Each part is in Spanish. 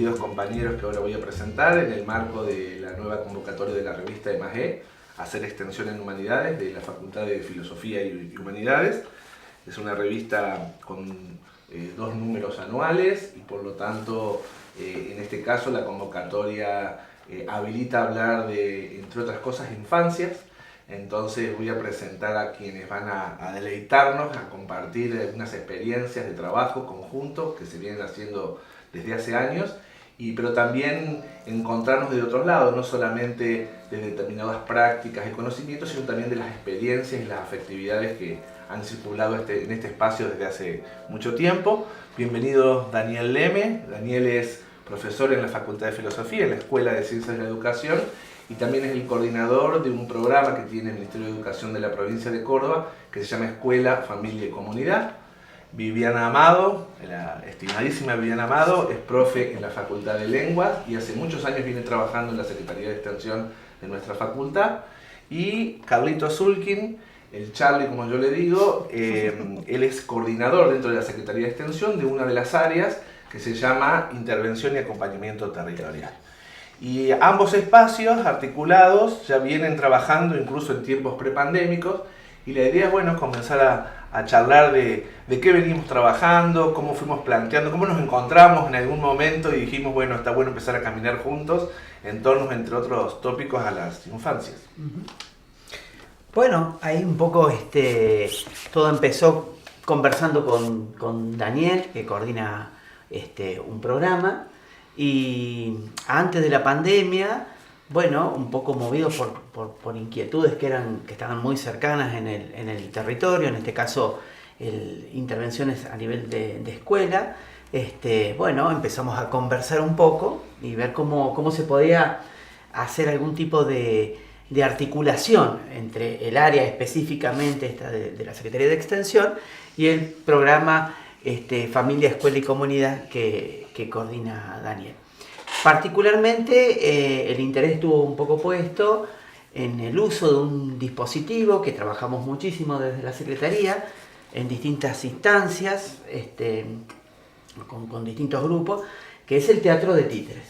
queridos compañeros que ahora voy a presentar en el marco de la nueva convocatoria de la revista EMAGE, Hacer Extensión en Humanidades, de la Facultad de Filosofía y Humanidades. Es una revista con 2 números anuales y por lo tanto, en este caso, la convocatoria habilita hablar de, entre otras cosas, infancias. Entonces voy a presentar a quienes van a deleitarnos, a compartir unas experiencias de trabajo conjunto que se vienen haciendo desde hace años, pero también encontrarnos de otros lados, no solamente de determinadas prácticas y conocimientos, sino también de las experiencias y las afectividades que han circulado en este espacio desde hace mucho tiempo. Bienvenido Daniel Leme. Daniel es profesor en la Facultad de Filosofía, en la Escuela de Ciencias de la Educación, y también es el coordinador de un programa que tiene el Ministerio de Educación de la provincia de Córdoba, que se llama Escuela, Familia y Comunidad. Viviana Amado, la estimadísima Viviana Amado, es profe en la Facultad de Lenguas y hace muchos años viene trabajando en la Secretaría de Extensión de nuestra facultad. Y Carlito Zulkin, el Charlie como yo le digo, él es coordinador dentro de la Secretaría de Extensión de una de las áreas que se llama Intervención y Acompañamiento Territorial. Y ambos espacios articulados ya vienen trabajando incluso en tiempos prepandémicos, y la idea es bueno, comenzar a charlar de qué venimos trabajando, cómo fuimos planteando, cómo nos encontramos en algún momento y dijimos, bueno, está bueno empezar a caminar juntos en torno, entre otros tópicos, a las infancias. Bueno, ahí un poco todo empezó conversando con Daniel, que coordina un programa, y antes de la pandemia, bueno, un poco movidos por inquietudes que estaban muy cercanas en el territorio, en este caso intervenciones a nivel de escuela. Bueno, empezamos a conversar un poco y ver cómo se podía hacer algún tipo de articulación entre el área específicamente esta de la Secretaría de Extensión y el programa Familia, Escuela y Comunidad que coordina Daniel. Particularmente el interés estuvo un poco puesto en el uso de un dispositivo que trabajamos muchísimo desde la Secretaría en distintas instancias, con distintos grupos, que es el teatro de títeres.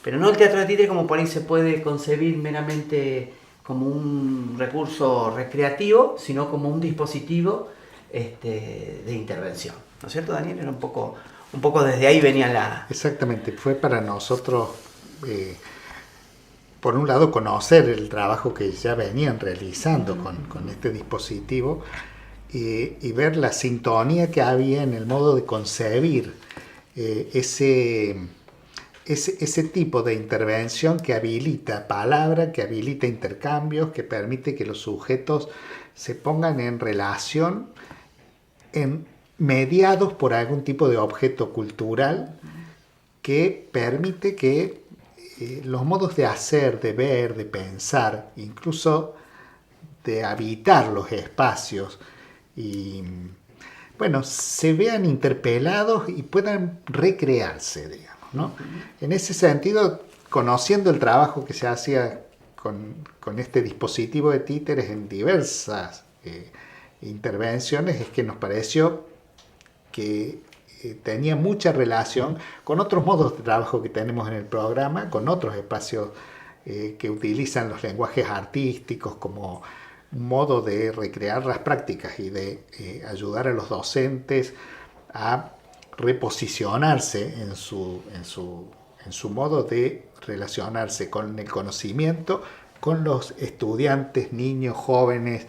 Pero no el teatro de títeres como por ahí se puede concebir meramente como un recurso recreativo, sino como un dispositivo de intervención. ¿No es cierto, Daniel? Era un poco desde ahí venía la... Exactamente, fue para nosotros, por un lado, conocer el trabajo que ya venían realizando con este dispositivo y ver la sintonía que había en el modo de concebir ese tipo de intervención que habilita palabra, que habilita intercambios, que permite que los sujetos se pongan en relación, mediados por algún tipo de objeto cultural que permite que los modos de hacer, de ver, de pensar, incluso de habitar los espacios, y bueno, se vean interpelados y puedan recrearse, digamos, ¿no? En ese sentido, conociendo el trabajo que se hacía con este dispositivo de títeres en diversas intervenciones, es que nos pareció que tenía mucha relación con otros modos de trabajo que tenemos en el programa, con otros espacios que utilizan los lenguajes artísticos como un modo de recrear las prácticas y de ayudar a los docentes a reposicionarse en su modo de relacionarse con el conocimiento, con los estudiantes, niños, jóvenes,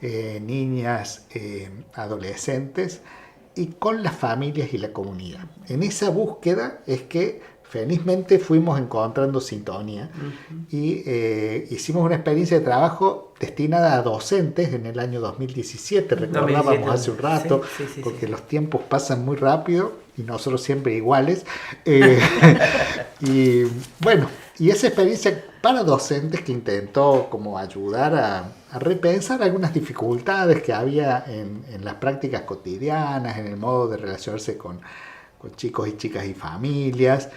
niñas, adolescentes, y con las familias y la comunidad. En esa búsqueda es que felizmente fuimos encontrando sintonía y hicimos una experiencia de trabajo destinada a docentes en el año 2017, recordábamos hace un rato, sí, porque los tiempos pasan muy rápido y nosotros siempre iguales. Y bueno, y esa experiencia para docentes que intentó como ayudar a repensar algunas dificultades que había en las prácticas cotidianas, en el modo de relacionarse con chicos y chicas y familias,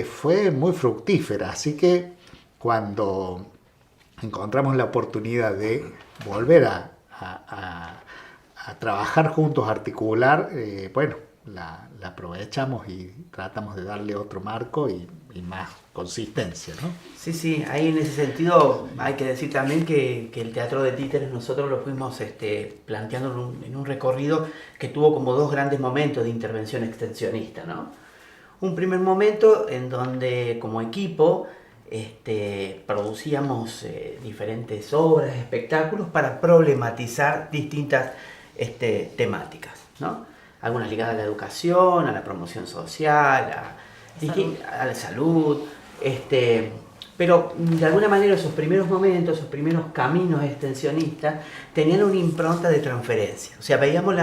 fue muy fructífera. Así que cuando encontramos la oportunidad de volver a trabajar juntos, a articular, bueno, la aprovechamos y tratamos de darle otro marco y más consistencia, ¿no? Sí, ahí en ese sentido hay que decir también que el teatro de títeres nosotros lo fuimos planteando en un recorrido que tuvo como dos grandes momentos de intervención extensionista, ¿no? Un primer momento en donde como equipo producíamos diferentes obras, espectáculos para problematizar distintas temáticas, ¿no? Algunas ligadas a la educación, a la promoción social, a la salud, pero de alguna manera esos primeros momentos, esos primeros caminos extensionistas tenían una impronta de transferencia. O sea, veíamos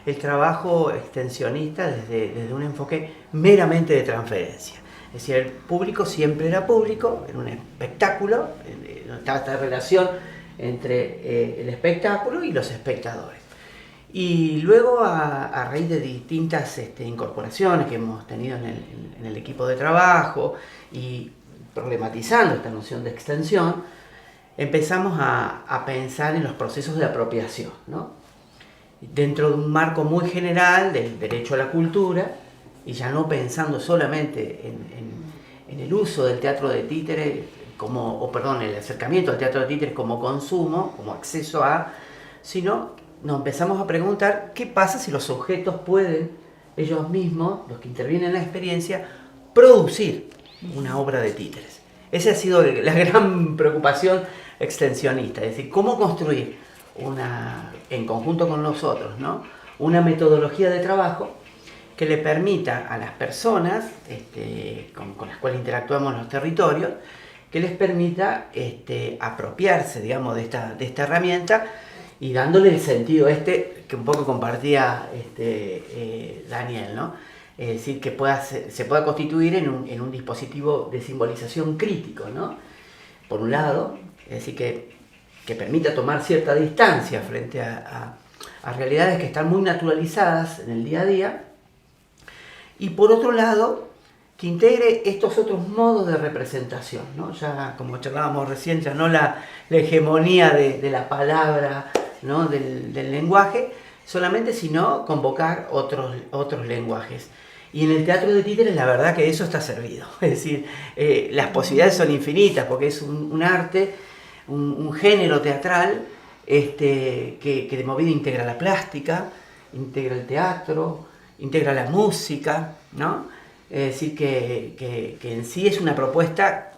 el trabajo extensionista desde un enfoque meramente de transferencia. Es decir, el público siempre era público, en un espectáculo, donde estaba esta relación entre el espectáculo y los espectadores. Y luego, a raíz de distintas incorporaciones que hemos tenido en el equipo de trabajo y problematizando esta noción de extensión, empezamos a pensar en los procesos de apropiación, ¿no? Dentro de un marco muy general del derecho a la cultura, y ya no pensando solamente en el uso del teatro de títeres, el acercamiento al teatro de títeres como consumo, como acceso a, sino nos empezamos a preguntar qué pasa si los sujetos pueden, ellos mismos, los que intervienen en la experiencia, producir una obra de títeres. Esa ha sido la gran preocupación extensionista, es decir, cómo construir en conjunto con nosotros, ¿no?, una metodología de trabajo que le permita a las personas con las cuales interactuamos en los territorios, que les permita apropiarse, digamos, de esta herramienta y dándole el sentido que un poco compartía Daniel, ¿no? Es decir, que se pueda constituir en un dispositivo de simbolización crítico, ¿no? Por un lado, es decir, que permita tomar cierta distancia frente a realidades que están muy naturalizadas en el día a día, y por otro lado, que integre estos otros modos de representación, ¿no? Ya como charlábamos recién, ya no la hegemonía de la palabra, ¿no?, del lenguaje solamente, sino convocar otros lenguajes. Y en el teatro de títeres la verdad que eso está servido, es decir, las posibilidades son infinitas porque es un arte, un género teatral que de movida integra la plástica, integra el teatro, integra la música, ¿no? Es decir, que en sí es una propuesta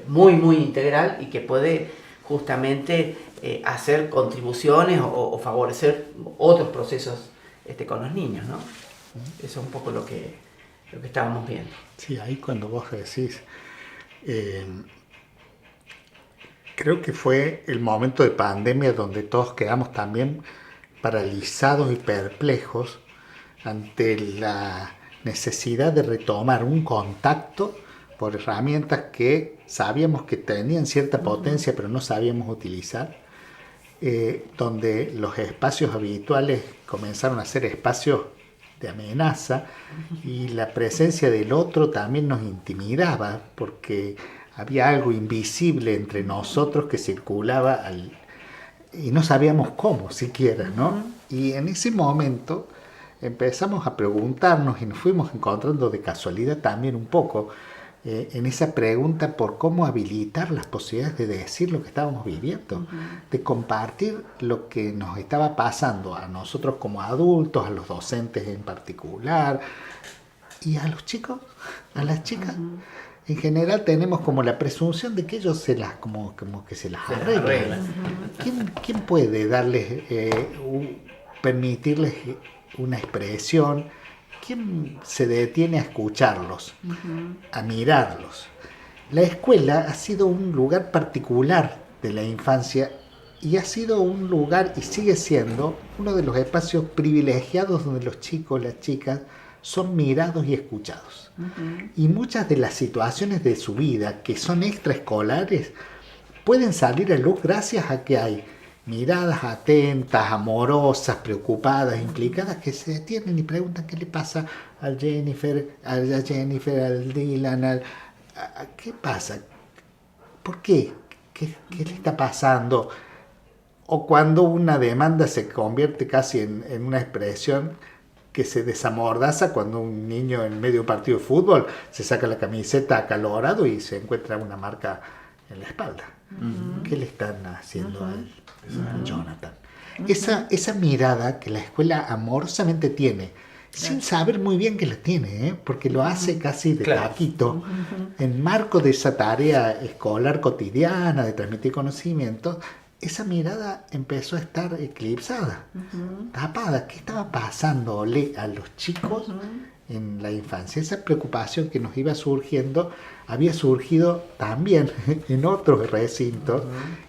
muy, muy integral y que puede justamente hacer contribuciones o favorecer otros procesos con los niños, ¿no? Eso es un poco lo que estábamos viendo. Sí, ahí cuando vos decís, creo que fue el momento de pandemia donde todos quedamos también paralizados y perplejos ante la necesidad de retomar un contacto por herramientas que sabíamos que tenían cierta potencia pero no sabíamos utilizar, donde los espacios habituales comenzaron a ser espacios de amenaza y la presencia del otro también nos intimidaba porque había algo invisible entre nosotros que circulaba y no sabíamos cómo siquiera, ¿no? Y en ese momento empezamos a preguntarnos y nos fuimos encontrando de casualidad también un poco en esa pregunta por cómo habilitar las posibilidades de decir lo que estábamos viviendo, de compartir lo que nos estaba pasando a nosotros como adultos, a los docentes en particular, y a los chicos, a las chicas. En general tenemos como la presunción de que ellos como que se las arreglan. ¿Quién puede darles, permitirles una expresión? ¿Quién se detiene a escucharlos, a mirarlos? La escuela ha sido un lugar particular de la infancia y ha sido un lugar y sigue siendo uno de los espacios privilegiados donde los chicos, las chicas son mirados y escuchados. Y muchas de las situaciones de su vida que son extraescolares pueden salir a luz gracias a que hay miradas atentas, amorosas, preocupadas, implicadas, que se detienen y preguntan qué le pasa a Jennifer, al Dylan, ¿qué pasa? ¿Por qué? ¿Qué le está pasando? O cuando una demanda se convierte casi en una expresión, que se desamordaza cuando un niño en medio de un partido de fútbol se saca la camiseta acalorado y se encuentra una marca en la espalda. ¿Qué le están haciendo a Jonathan? Esa mirada que la escuela amorosamente tiene, sin saber muy bien que la tiene, porque lo hace casi de taquito, en marco de esa tarea escolar cotidiana de transmitir conocimientos, esa mirada empezó a estar eclipsada, tapada. ¿Qué estaba pasándole a los chicos en la infancia? Esa preocupación que nos iba surgiendo había surgido también en otros recintos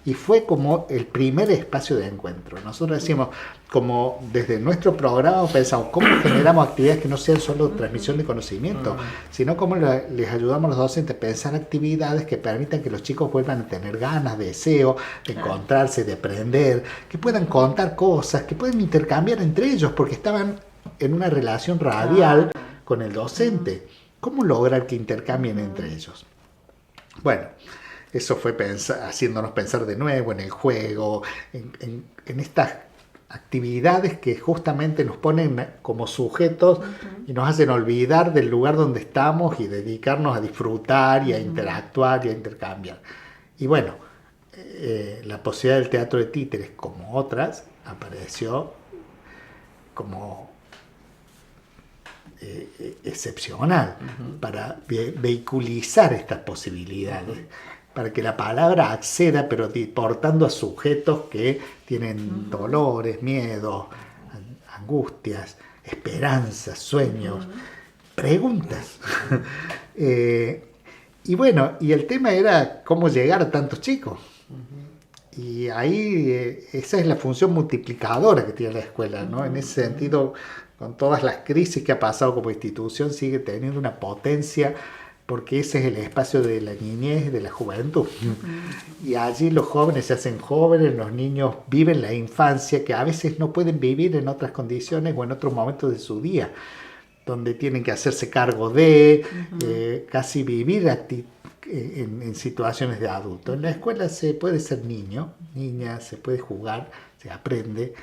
y fue como el primer espacio de encuentro. Nosotros decimos, como desde nuestro programa pensamos cómo generamos actividades que no sean solo transmisión de conocimiento, sino cómo les ayudamos a los docentes a pensar actividades que permitan que los chicos vuelvan a tener ganas, deseo de encontrarse, de aprender, que puedan contar cosas, que puedan intercambiar entre ellos, porque estaban en una relación radial con el docente. ¿Cómo lograr que intercambien entre ellos? Bueno, eso fue haciéndonos pensar de nuevo en el juego, en estas actividades que justamente nos ponen como sujetos y nos hacen olvidar del lugar donde estamos y dedicarnos a disfrutar y a interactuar y a intercambiar. Y bueno, la posibilidad del teatro de títeres, como otras, apareció como excepcional para vehiculizar estas posibilidades, para que la palabra acceda, pero portando a sujetos que tienen dolores, miedos, angustias, esperanzas, sueños, preguntas. Y bueno, y el tema era cómo llegar a tantos chicos. Y ahí esa es la función multiplicadora que tiene la escuela, ¿no? En ese sentido, con todas las crisis que ha pasado como institución, sigue teniendo una potencia, porque ese es el espacio de la niñez, de la juventud. Y allí los jóvenes se hacen jóvenes, los niños viven la infancia que a veces no pueden vivir en otras condiciones o en otros momentos de su día, donde tienen que hacerse cargo de casi vivir en situaciones de adulto. En la escuela se puede ser niño, niña, se puede jugar, se aprende,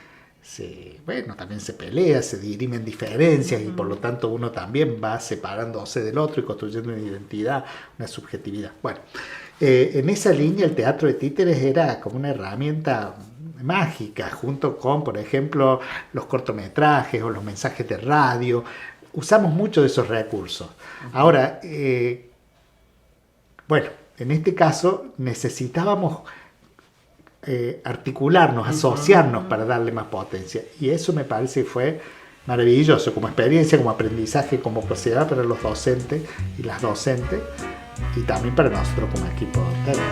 también se pelea, se dirimen diferencias y por lo tanto uno también va separándose del otro y construyendo una identidad, una subjetividad. Bueno, en esa línea el teatro de títeres era como una herramienta mágica, junto con, por ejemplo, los cortometrajes o los mensajes de radio. Usamos mucho de esos recursos. Ahora, en este caso necesitábamos articularnos, asociarnos para darle más potencia. Y eso me parece que fue maravilloso como experiencia, como aprendizaje, como posibilidad para los docentes y las docentes y también para nosotros como equipo técnico.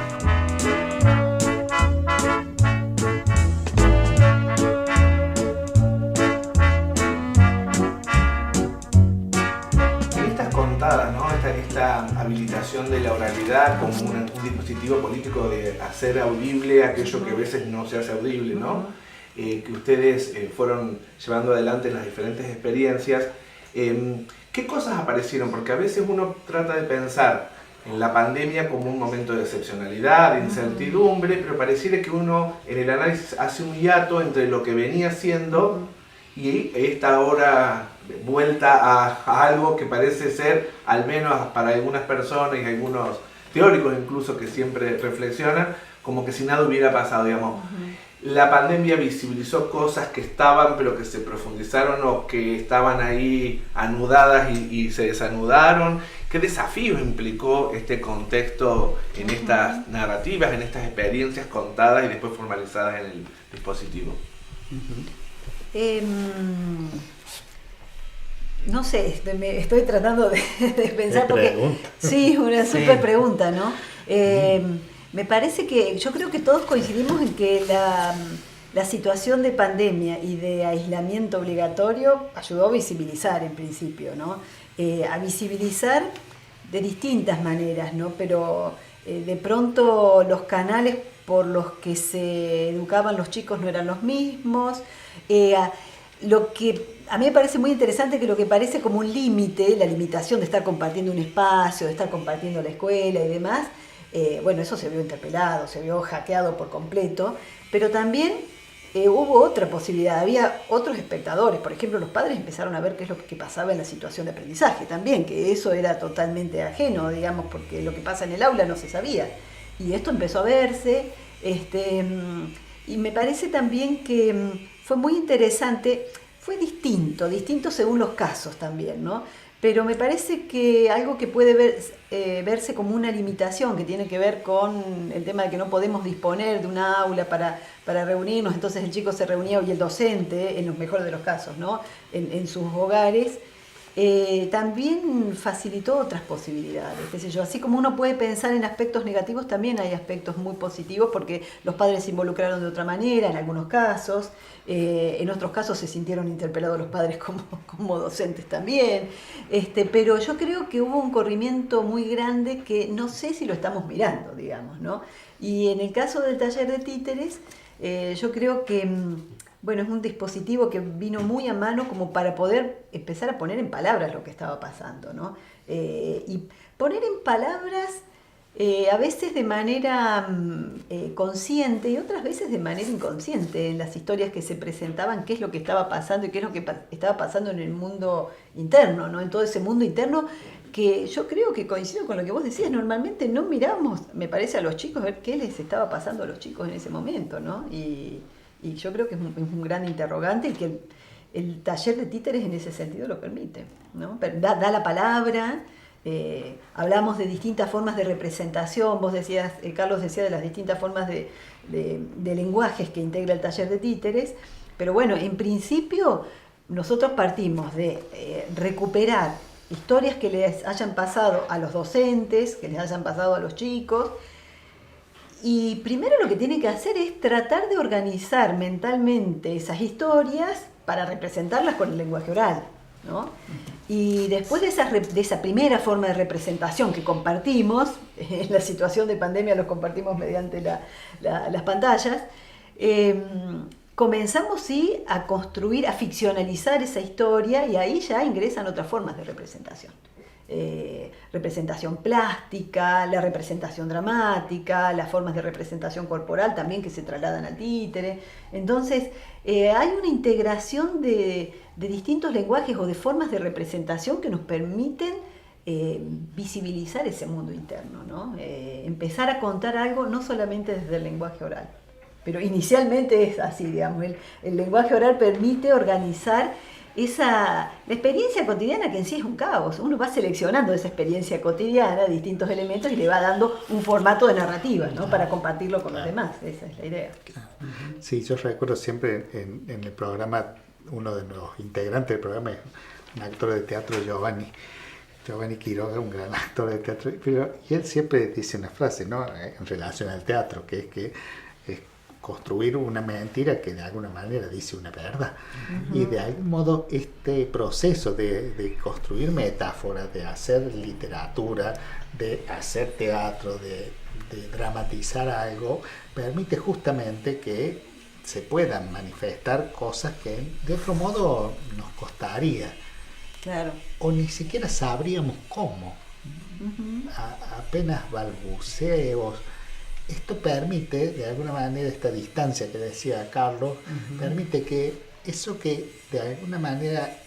¿no? Esta habilitación de la oralidad como un dispositivo político de hacer audible aquello que a veces no se hace audible, ¿no? Que ustedes fueron llevando adelante en las diferentes experiencias. ¿Qué cosas aparecieron? Porque a veces uno trata de pensar en la pandemia como un momento de excepcionalidad, de incertidumbre, pero pareciera que uno en el análisis hace un hiato entre lo que venía haciendo y esta hora vuelta a algo que parece ser, al menos para algunas personas y algunos teóricos incluso que siempre reflexionan, como que si nada hubiera pasado, digamos. La pandemia visibilizó cosas que estaban, pero que se profundizaron o que estaban ahí anudadas y se desanudaron. ¿Qué desafíos implicó este contexto en estas narrativas, en estas experiencias contadas y después formalizadas en el dispositivo? No sé, estoy tratando de pensar porque sí, una súper pregunta, ¿no? Me parece que yo creo que todos coincidimos en que la situación de pandemia y de aislamiento obligatorio ayudó a visibilizar en principio, ¿no? A visibilizar de distintas maneras, ¿no? Pero de pronto los canales por los que se educaban los chicos no eran los mismos. Lo que a mí me parece muy interesante que lo que parece como un límite, la limitación de estar compartiendo un espacio, de estar compartiendo la escuela y demás, eso se vio interpelado, se vio hackeado por completo, pero también hubo otra posibilidad, había otros espectadores, por ejemplo los padres empezaron a ver qué es lo que pasaba en la situación de aprendizaje también, que eso era totalmente ajeno, digamos, porque lo que pasa en el aula no se sabía, y esto empezó a verse, y me parece también que fue muy interesante, fue distinto según los casos también, ¿no? Pero me parece que algo que puede verse como una limitación, que tiene que ver con el tema de que no podemos disponer de una aula para reunirnos, entonces el chico se reunía y el docente, en los mejores de los casos, ¿no? en sus hogares, también facilitó otras posibilidades, qué sé yo. Así como uno puede pensar en aspectos negativos, también hay aspectos muy positivos porque los padres se involucraron de otra manera en algunos casos, en otros casos se sintieron interpelados los padres como docentes también, pero yo creo que hubo un corrimiento muy grande que no sé si lo estamos mirando, digamos, ¿no? Y en el caso del taller de títeres, yo creo que bueno, es un dispositivo que vino muy a mano como para poder empezar a poner en palabras lo que estaba pasando, ¿no? Y poner en palabras a veces de manera consciente y otras veces de manera inconsciente en las historias que se presentaban, qué es lo que estaba pasando y qué es lo que estaba pasando en el mundo interno, ¿no? En todo ese mundo interno que yo creo que coincido con lo que vos decías, normalmente no miramos, me parece, a los chicos, a ver qué les estaba pasando a los chicos en ese momento, ¿no? Y yo creo que es un gran interrogante y que el taller de títeres en ese sentido lo permite, ¿no? Da la palabra, hablamos de distintas formas de representación, vos decías, Carlos decía de las distintas formas de lenguajes que integra el taller de títeres, pero bueno, en principio nosotros partimos de recuperar historias que les hayan pasado a los docentes, que les hayan pasado a los chicos. Y primero lo que tiene que hacer es tratar de organizar mentalmente esas historias para representarlas con el lenguaje oral, ¿no? Y después de esa primera forma de representación que compartimos, en la situación de pandemia los compartimos mediante las pantallas, comenzamos sí a construir, a ficcionalizar esa historia y ahí ya ingresan otras formas de representación. Representación plástica, la representación dramática, las formas de representación corporal también que se trasladan al títere. Entonces, hay una integración de distintos lenguajes o de formas de representación que nos permiten visibilizar ese mundo interno, ¿no? Empezar a contar algo no solamente desde el lenguaje oral, pero inicialmente es así, digamos, el lenguaje oral permite organizar la experiencia cotidiana, que en sí es un caos. Uno va seleccionando esa experiencia cotidiana, distintos elementos, y le va dando un formato de narrativa, ¿no? Para compartirlo con los demás. Esa es la idea. Sí, yo recuerdo siempre en el programa, uno de los integrantes del programa es un actor de teatro, Giovanni Quiroga, un gran actor de teatro, y él siempre dice una frase, ¿no? En relación al teatro, que es que construir una mentira que de alguna manera dice una verdad. Uh-huh. Y de algún modo este proceso de construir metáforas, de hacer literatura, de hacer teatro, de dramatizar algo, permite justamente que se puedan manifestar cosas que de otro modo nos costaría. Claro. O ni siquiera sabríamos cómo. Uh-huh. Apenas balbuceos. Esto permite, de alguna manera, esta distancia que decía Carlos, uh-huh, permite que eso que de alguna manera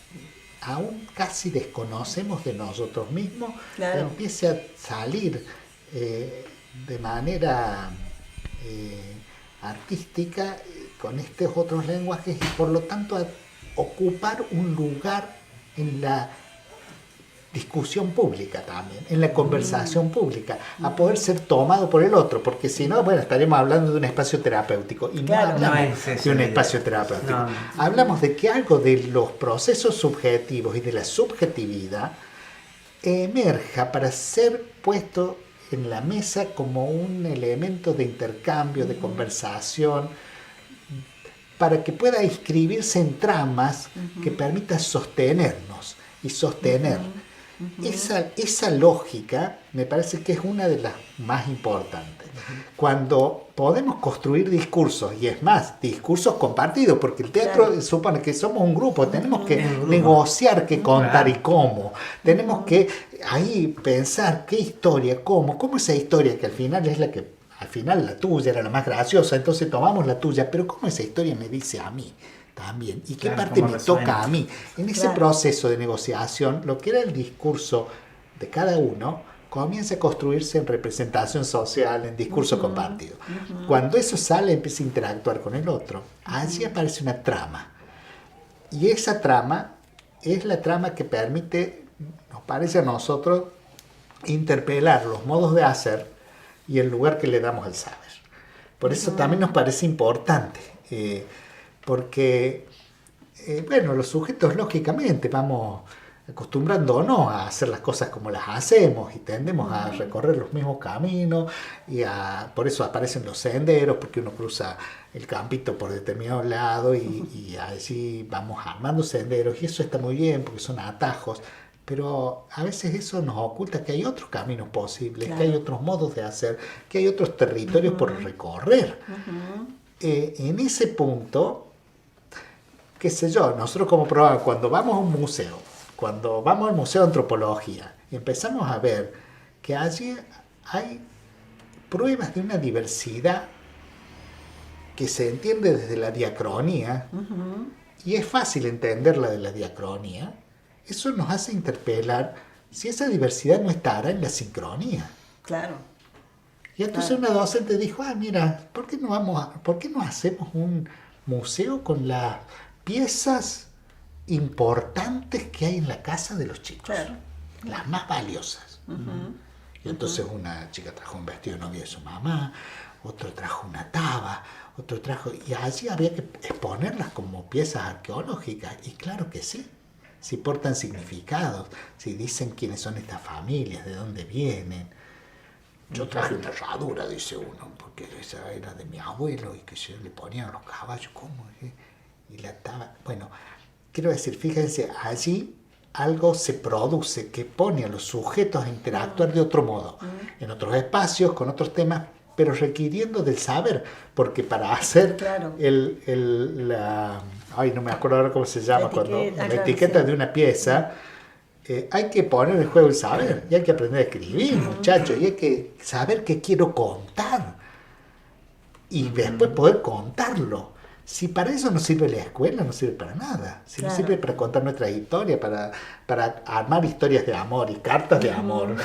aún casi desconocemos de nosotros mismos, claro, empiece a salir de manera artística con estos otros lenguajes y por lo tanto a ocupar un lugar en la discusión pública también, en la conversación pública, a poder ser tomado por el otro, porque si no, bueno, estaremos hablando de un espacio terapéutico y claro, no hablamos de un espacio terapéutico. No. Hablamos de que algo de los procesos subjetivos y de la subjetividad emerja para ser puesto en la mesa como un elemento de intercambio, de conversación, para que pueda inscribirse en tramas que permitan sostenernos y sostener. Esa lógica me parece que es una de las más importantes. Cuando podemos construir discursos, y es más, discursos compartidos, porque el teatro supone que somos un grupo, tenemos que negociar qué contar y cómo. Tenemos que ahí pensar qué historia, cómo esa historia que al final es la que al final la tuya era la más graciosa, entonces tomamos la tuya, pero ¿cómo esa historia me dice a mí también? ¿Y qué parte me toca a mí? En ese proceso de negociación, lo que era el discurso de cada uno comienza a construirse en representación social, en discurso compartido. Cuando eso sale, empieza a interactuar con el otro. Allí aparece una trama. Y esa trama es la trama que permite, nos parece a nosotros, interpelar los modos de hacer y el lugar que le damos al saber. Por eso también nos parece importante, porque, bueno, los sujetos lógicamente vamos acostumbrándonos a hacer las cosas como las hacemos y tendemos a recorrer los mismos caminos y por eso aparecen los senderos, porque uno cruza el campito por determinado lado y allí vamos armando senderos y eso está muy bien porque son atajos, pero a veces eso nos oculta que hay otros caminos posibles, que hay otros modos de hacer, que hay otros territorios por recorrer. En ese punto, qué sé yo, nosotros como programa, cuando vamos a un museo, cuando vamos al Museo de Antropología, empezamos a ver que allí hay pruebas de una diversidad que se entiende desde la diacronía, y es fácil entenderla de la diacronía. Eso nos hace interpelar si esa diversidad no estará en la sincronía. Claro. Y entonces una docente dijo, mira, ¿por qué no hacemos un museo con las piezas importantes que hay en la casa de los chicos? Claro. Las más valiosas. Y entonces una chica trajo un vestido de novia de su mamá, otro trajo una taba, otro trajo... Y allí había que exponerlas como piezas arqueológicas. Y claro que sí. Si portan significados, si dicen quiénes son estas familias, de dónde vienen. Yo traje una herradura, dice uno, porque esa era de mi abuelo y que se le ponían los caballos, ¿cómo? Y la taba... Bueno, quiero decir, fíjense, allí algo se produce que pone a los sujetos a interactuar de otro modo, en otros espacios, con otros temas, pero requiriendo del saber, porque para hacer no me acuerdo ahora cómo se llama, la etiqueta de una pieza, hay que poner en juego el saber, y hay que aprender a escribir, muchachos, y hay que saber qué quiero contar, y después poder contarlo. Si para eso no sirve la escuela, no sirve para nada. Si no sirve para contar nuestra historia, para armar historias de amor y cartas de amor,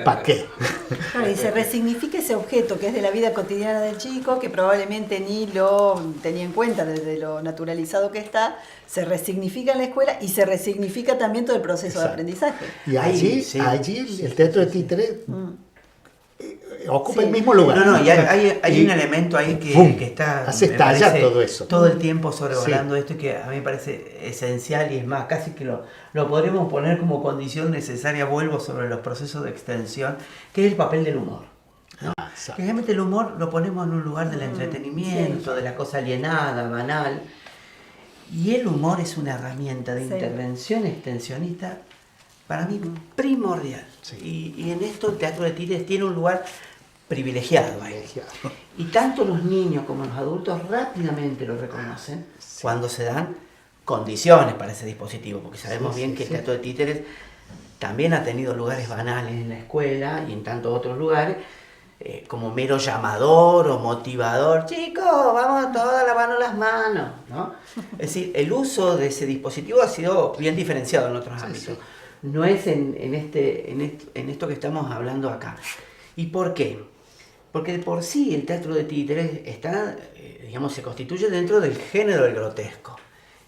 ¿para qué? Claro, y se resignifica ese objeto que es de la vida cotidiana del chico, que probablemente ni lo tenía en cuenta desde lo naturalizado que está, se resignifica en la escuela y se resignifica también todo el proceso de aprendizaje. Y allí el teatro de títeres ocupa el mismo lugar. Y hay un elemento ahí que está... Hace estallar todo eso. Todo el tiempo sobrevolando esto y que a mí me parece esencial y es más, casi que lo podremos poner como condición necesaria, vuelvo sobre los procesos de extensión, que es el papel del humor, ¿no? Realmente el humor lo ponemos en un lugar del entretenimiento, de la cosa alienada, banal, y el humor es una herramienta de intervención extensionista para mí primordial. Y en esto el teatro de títeres tiene un lugar privilegiado ahí. Y tanto los niños como los adultos rápidamente lo reconocen cuando se dan condiciones para ese dispositivo, porque sabemos bien que el teatro de títeres también ha tenido lugares banales en la escuela y en tantos otros lugares, como mero llamador o motivador. Chicos, vamos todos a lavarnos las manos, ¿no? Es decir, el uso de ese dispositivo ha sido bien diferenciado en otros ámbitos. No es en esto que estamos hablando acá. ¿Y por qué? Porque de por sí el teatro de títeres está, se constituye dentro del género del grotesco.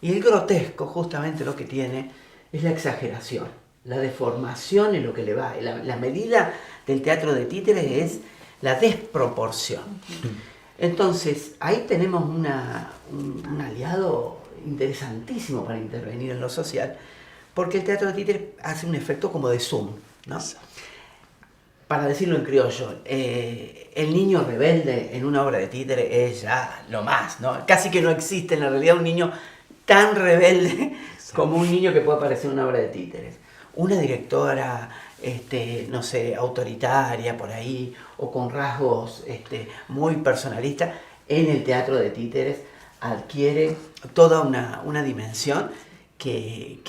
Y el grotesco justamente lo que tiene es la exageración, la deformación en lo que le va. La medida del teatro de títeres es la desproporción. Entonces, ahí tenemos un aliado interesantísimo para intervenir en lo social, porque el teatro de títeres hace un efecto como de zoom, ¿no? Para decirlo en criollo, el niño rebelde en una obra de títere es ya lo más, ¿no? Casi que no existe en la realidad un niño tan rebelde como un niño que puede aparecer en una obra de títeres. Una directora, autoritaria por ahí, o con rasgos muy personalistas, en el teatro de títeres adquiere toda una dimensión que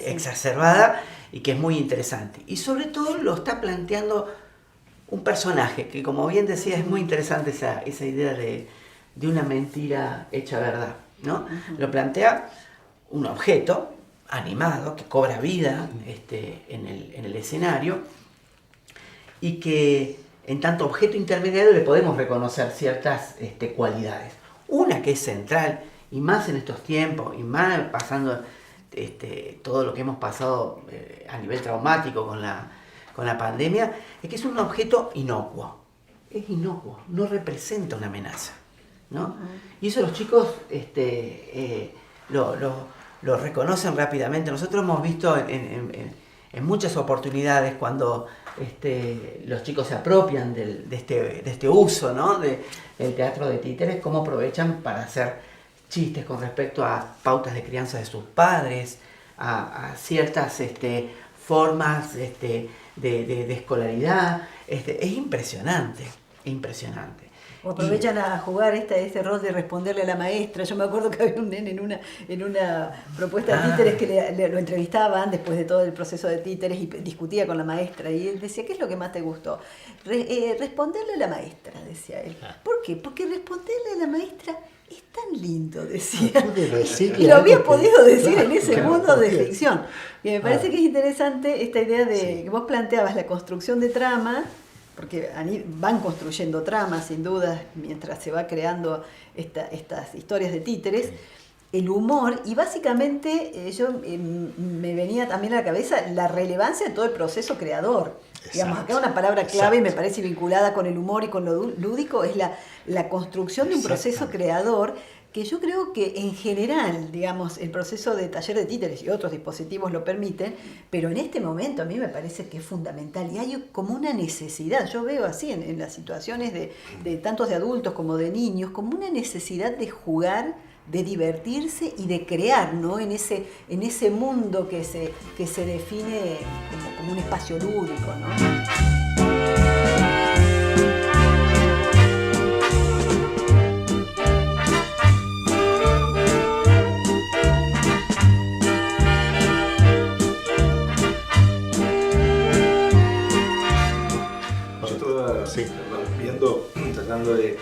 exacerbada y que es muy interesante. Y sobre todo lo está planteando un personaje que, como bien decía, es muy interesante esa idea de una mentira hecha verdad, ¿no? Lo plantea un objeto animado que cobra vida en el escenario y que en tanto objeto intermediario le podemos reconocer ciertas cualidades. Una que es central, y más en estos tiempos, y más pasando todo lo que hemos pasado a nivel traumático con la pandemia, es que es un objeto inocuo. Es inocuo, no representa una amenaza, ¿no? Y eso los chicos lo reconocen rápidamente. Nosotros hemos visto en muchas oportunidades cuando los chicos se apropian de este uso, ¿no? del teatro de títeres, cómo aprovechan para hacer chistes con respecto a pautas de crianza de sus padres, a ciertas formas de escolaridad. Es impresionante. O aprovechan a jugar este rol de responderle a la maestra. Yo me acuerdo que había un nene en una propuesta de títeres que lo entrevistaban después de todo el proceso de títeres y discutía con la maestra. Y él decía, ¿qué es lo que más te gustó? Responderle a la maestra, decía él. ¿Por qué? Porque responderle a la maestra es tan lindo, decía. Y lo había podido decir en ese mundo de ficción. Y me parece que es interesante esta idea de que vos planteabas la construcción de trama, porque van construyendo tramas, sin duda, mientras se va creando estas historias de títeres, el humor, y básicamente me venía también a la cabeza la relevancia de todo el proceso creador. Exacto. Digamos, acá una palabra clave, y me parece vinculada con el humor y con lo lúdico, es la construcción de un proceso creador, que yo creo que en general, digamos, el proceso de taller de títeres y otros dispositivos lo permiten, pero en este momento a mí me parece que es fundamental y hay como una necesidad, yo veo así en las situaciones de tantos de adultos como de niños, como una necesidad de jugar, de divertirse y de crear, ¿no? En ese mundo que se define como un espacio lúdico, ¿no? Tratando de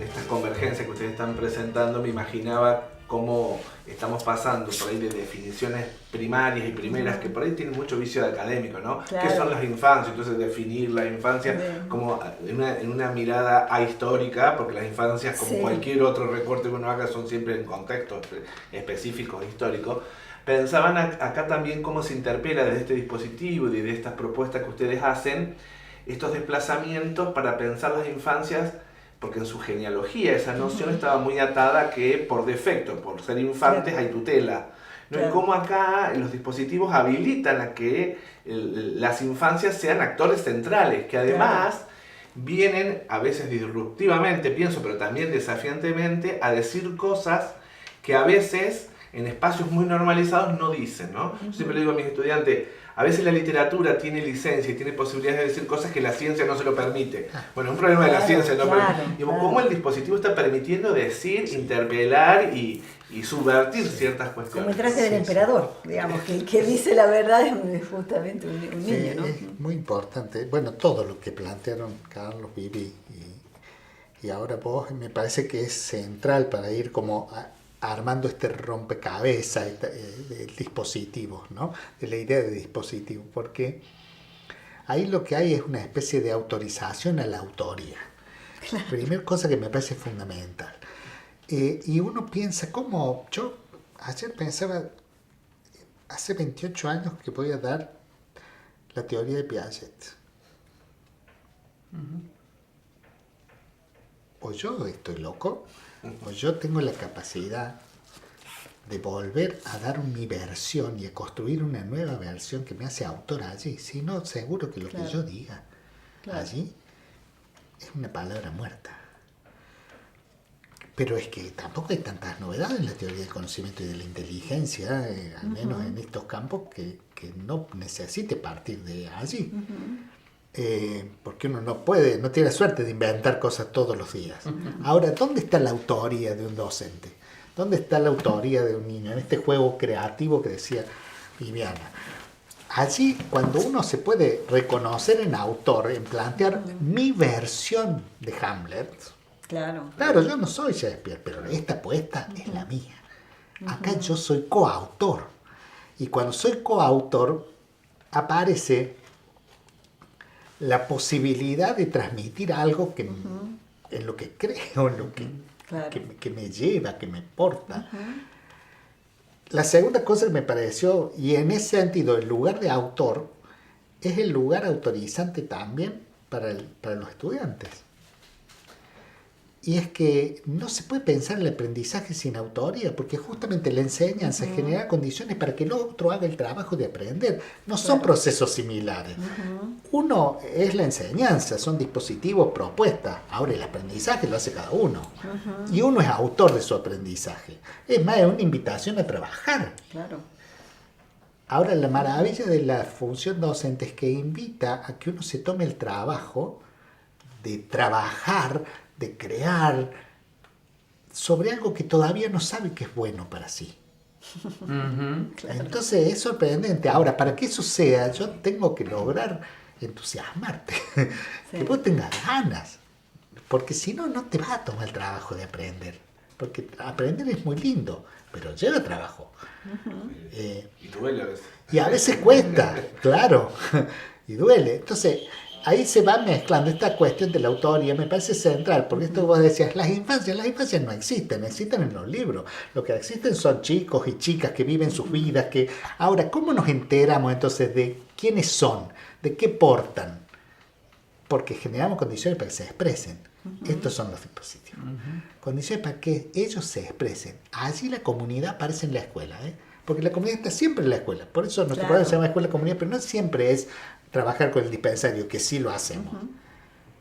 estas convergencias que ustedes están presentando, me imaginaba cómo estamos pasando por ahí de definiciones primarias y primeras que por ahí tienen mucho vicio de académico, ¿no? Claro. ¿Qué son las infancias? Entonces definir la infancia como en una mirada ahistórica, porque las infancias, como cualquier otro recorte que uno haga, son siempre en contextos específicos históricos. Pensaban acá también cómo se interpela desde este dispositivo y de estas propuestas que ustedes hacen, estos desplazamientos para pensar las infancias, porque en su genealogía esa noción estaba muy atada a que por defecto, por ser infantes, hay tutela. ¿No? Y cómo acá los dispositivos habilitan a que las infancias sean actores centrales, que además vienen a veces disruptivamente, pienso, pero también desafiantemente, a decir cosas que a veces en espacios muy normalizados no dicen, ¿no? Yo siempre le digo a mis estudiantes, a veces la literatura tiene licencia y tiene posibilidades de decir cosas que la ciencia no se lo permite. Bueno, un problema de la ciencia, ¿no? Pero cómo el dispositivo está permitiendo decir, interpelar y subvertir ciertas cuestiones. Como el traje del emperador, digamos, que el que dice la verdad es justamente un niño, ¿no? Es muy importante. Bueno, todo lo que plantearon Carlos, Vivi y ahora vos, me parece que es central para ir como armando este rompecabezas del dispositivo, ¿no? De la idea de dispositivo, porque ahí lo que hay es una especie de autorización a la autoría. Claro. Primera cosa que me parece fundamental. Y uno piensa, ¿cómo? Yo ayer pensaba, hace 28 años que voy a dar la teoría de Piaget. O yo estoy loco, o yo tengo la capacidad de volver a dar mi versión y a construir una nueva versión que me hace autor allí. Si no, seguro que lo que yo diga allí es una palabra muerta. Pero es que tampoco hay tantas novedades en la teoría del conocimiento y de la inteligencia, al menos en estos campos, que no necesite partir de allí. Porque uno no tiene suerte de inventar cosas todos los días. Ahora, ¿dónde está la autoría de un docente? ¿Dónde está la autoría de un niño? En este juego creativo que decía Viviana. allí cuando uno se puede reconocer en autor, en plantear mi versión de Hamlet, Claro. claro, yo no soy Shakespeare, pero esta apuesta es la mía. Acá yo soy coautor. Y cuando soy coautor, aparece la posibilidad de transmitir algo que, en lo que creo, en lo que, Claro. que me lleva, que me porta. La segunda cosa que me pareció, y en ese sentido el lugar de autor, es el lugar autorizante también para los estudiantes. Y es que no se puede pensar el aprendizaje sin autoría, porque justamente la enseñanza genera condiciones para que el otro haga el trabajo de aprender. No son procesos similares. Uno es la enseñanza, son dispositivos, propuestas. Ahora el aprendizaje lo hace cada uno. Y uno es autor de su aprendizaje. Es más, es una invitación a trabajar. Claro. Ahora, la maravilla de la función docente es que invita a que uno se tome el trabajo de trabajar, de crear sobre algo que todavía no sabe que es bueno para sí. Entonces es sorprendente. Ahora, para que eso sea, yo tengo que lograr entusiasmarte, que vos tengas ganas, porque si no, no te va a tomar el trabajo de aprender, porque aprender es muy lindo, pero lleva trabajo. Y duele a veces. Y a veces cuesta, claro, y duele. Entonces, ahí se va mezclando esta cuestión de la autoría, me parece central, porque esto que vos decías, las infancias no existen en los libros. Lo que existen son chicos y chicas que viven sus vidas, que ahora, ¿cómo nos enteramos entonces de quiénes son, de qué portan? Porque generamos condiciones para que se expresen. Estos son los dispositivos. Condiciones para que ellos se expresen. Allí la comunidad aparece en la escuela, porque la comunidad está siempre en la escuela. Por eso nuestro programa se llama Escuela Comunidad, pero no siempre es trabajar con el dispensario, que sí lo hacemos.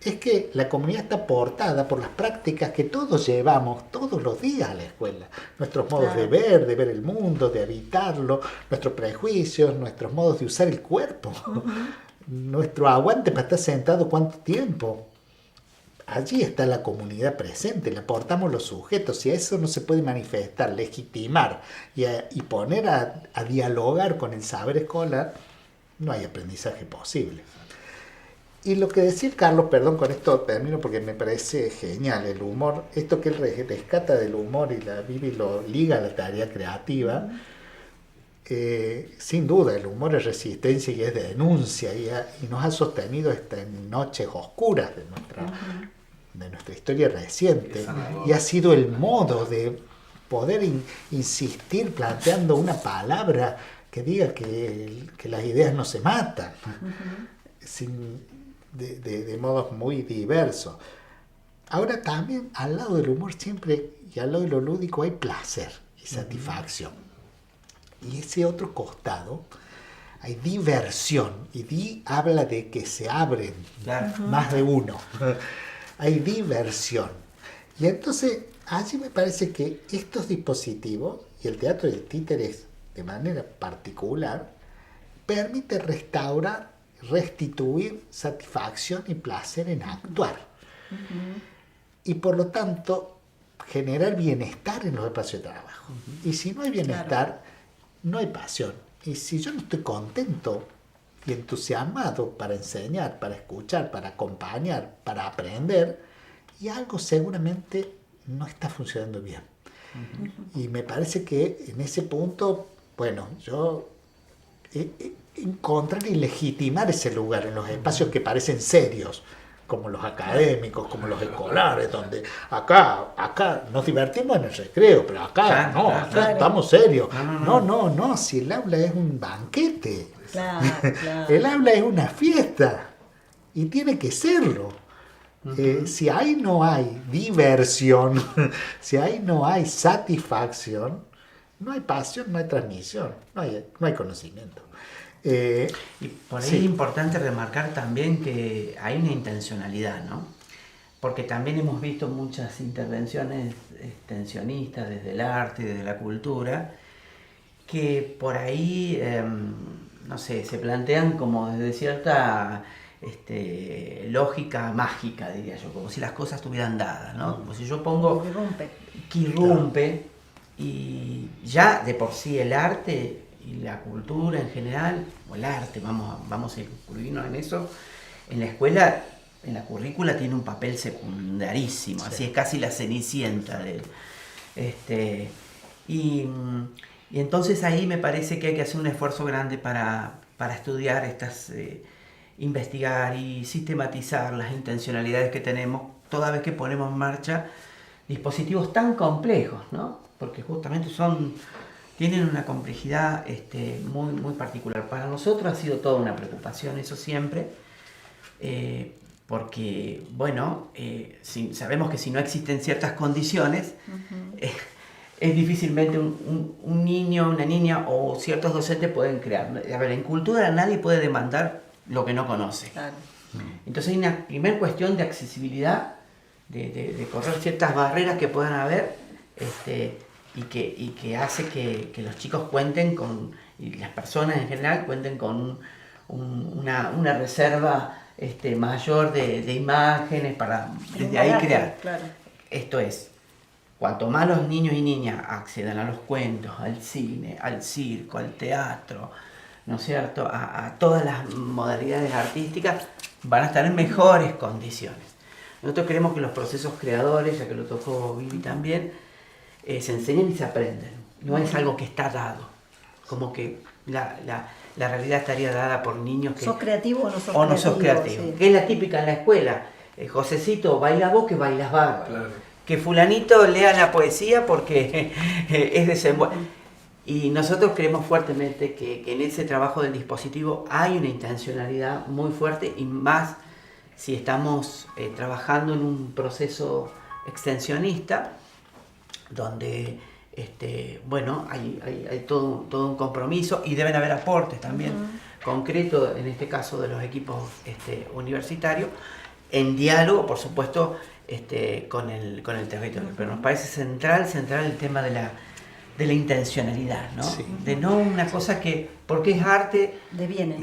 Es que la comunidad está portada por las prácticas que todos llevamos todos los días a la escuela. Nuestros modos de ver el mundo, de habitarlo, nuestros prejuicios, nuestros modos de usar el cuerpo, nuestro aguante para estar sentado cuánto tiempo. Allí está la comunidad presente, le aportamos los sujetos, y eso no se puede manifestar, legitimar y poner a dialogar con el saber escolar, no hay aprendizaje posible. Y lo que decía Carlos, perdón, con esto termino porque me parece genial, el humor, esto que él rescata del humor y la vive y lo liga a la tarea creativa, sin duda el humor es resistencia y es denuncia, y nos ha sostenido en noches oscuras de nuestra historia reciente, y ha sido el modo de poder insistir planteando una palabra que diga que las ideas no se matan, de modos muy diversos. Ahora también al lado del humor siempre, y al lado de lo lúdico, hay placer y satisfacción. Y ese otro costado, hay diversión, y habla de que se abren más de uno. Hay diversión. Y entonces, allí me parece que estos dispositivos, y el teatro del títeres de manera particular, permite restaurar, restituir satisfacción y placer en actuar. Y por lo tanto, generar bienestar en los espacios de trabajo. Y si no hay bienestar, no hay pasión. Y si yo no estoy contento y entusiasmado para enseñar, para escuchar, para acompañar, para aprender, y algo seguramente no está funcionando bien. Y me parece que en ese punto, bueno, yo encontrar y legitimar ese lugar en los espacios que parecen serios, como los académicos, como los escolares, donde acá nos divertimos en el recreo, pero acá estamos serios. No, si el aula es un banquete, el aula es una fiesta, y tiene que serlo. Si ahí no hay diversión, si ahí no hay satisfacción, no hay pasión, no hay transmisión, no hay conocimiento. Y por ahí es importante remarcar también que hay una intencionalidad, ¿no? Porque también hemos visto muchas intervenciones extensionistas desde el arte y desde la cultura que por ahí, no sé, se plantean como desde cierta lógica mágica, diría yo, como si las cosas estuvieran dadas, ¿no? Como si yo pongo que irrumpe, y ya de por sí el arte y la cultura en general, o el arte, vamos a incluirnos en eso, en la escuela, en la currícula tiene un papel secundarísimo, así es casi la cenicienta de y entonces ahí me parece que hay que hacer un esfuerzo grande para estudiar investigar y sistematizar las intencionalidades que tenemos toda vez que ponemos en marcha dispositivos tan complejos, ¿no? Porque justamente tienen una complejidad muy, muy particular. Para nosotros ha sido toda una preocupación eso siempre, porque, bueno, sabemos que si no existen ciertas condiciones, es difícilmente un niño, una niña o ciertos docentes pueden crear. A ver, en cultura nadie puede demandar lo que no conoce. Claro. Entonces hay una primera cuestión de accesibilidad, de correr ciertas barreras que puedan haber, y que hace que los chicos cuenten con, y las personas en general cuenten con una reserva mayor de imágenes para desde ahí crear. Claro. Esto es, cuanto más los niños y niñas accedan a los cuentos, al cine, al circo, al teatro, ¿no es cierto?, a todas las modalidades artísticas, van a estar en mejores condiciones. Nosotros creemos que los procesos creadores, ya que lo tocó Vivi también, se enseñan y se aprenden. No es algo que está dado, como que la realidad estaría dada por niños que... ¿Sos creativo o no sos creativo? Sí. Que es la típica en la escuela. Josecito, baila vos que bailas bárbaro. Claro. Que fulanito lea la poesía porque es desenvuelto. Y nosotros creemos fuertemente que en ese trabajo del dispositivo hay una intencionalidad muy fuerte, y más si estamos trabajando en un proceso extensionista donde hay todo un compromiso, y deben haber aportes también concretos, en este caso de los equipos universitarios, en diálogo, por supuesto, con el territorio. Pero nos parece central el tema de la intencionalidad, ¿no? Sí. De no una cosa que, porque es arte, deviene,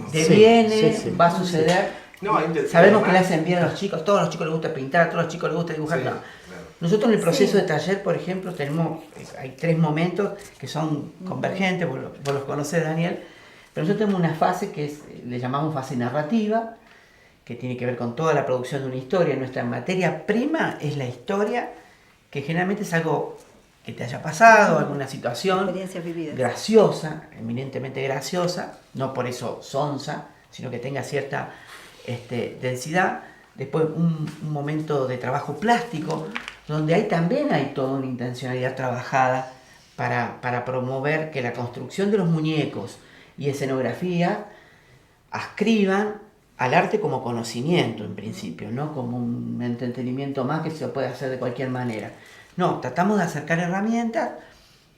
va a suceder. No, sabemos que le hacen bien a los chicos, todos los chicos les gusta pintar, todos los chicos les gusta dibujar. Sí, no. Claro. Nosotros en el proceso de taller, por ejemplo, hay 3 momentos que son convergentes, vos los conocés, Daniel, pero nosotros tenemos una fase que le llamamos fase narrativa, que tiene que ver con toda la producción de una historia. Nuestra materia prima es la historia, que generalmente es algo que te haya pasado, alguna situación graciosa, eminentemente graciosa, no por eso sonsa, sino que tenga cierta densidad. Después un momento de trabajo plástico, donde también hay toda una intencionalidad trabajada para promover que la construcción de los muñecos y escenografía ascriban al arte como conocimiento, en principio, no como un entretenimiento más que se puede hacer de cualquier manera. No, tratamos de acercar herramientas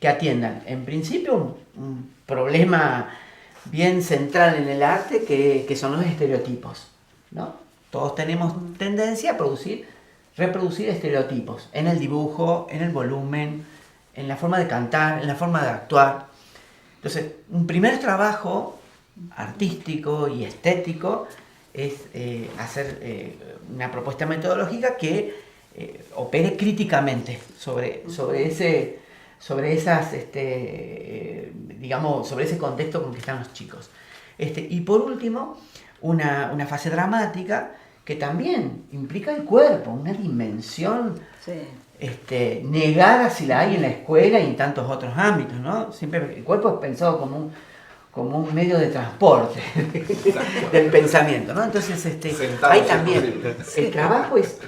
que atiendan, en principio, un problema bien central en el arte, que son los estereotipos, ¿no? Todos tenemos tendencia a reproducir estereotipos en el dibujo, en el volumen, en la forma de cantar, en la forma de actuar. Entonces, un primer trabajo artístico y estético es hacer una propuesta metodológica que opere críticamente sobre ese contexto con que están los chicos. Y por último, una fase dramática que también implica el cuerpo, una dimensión negada si la hay en la escuela y en tantos otros ámbitos, ¿no? Siempre el cuerpo es pensado como un medio de transporte del pensamiento, ¿no? Entonces, ahí también el trabajo es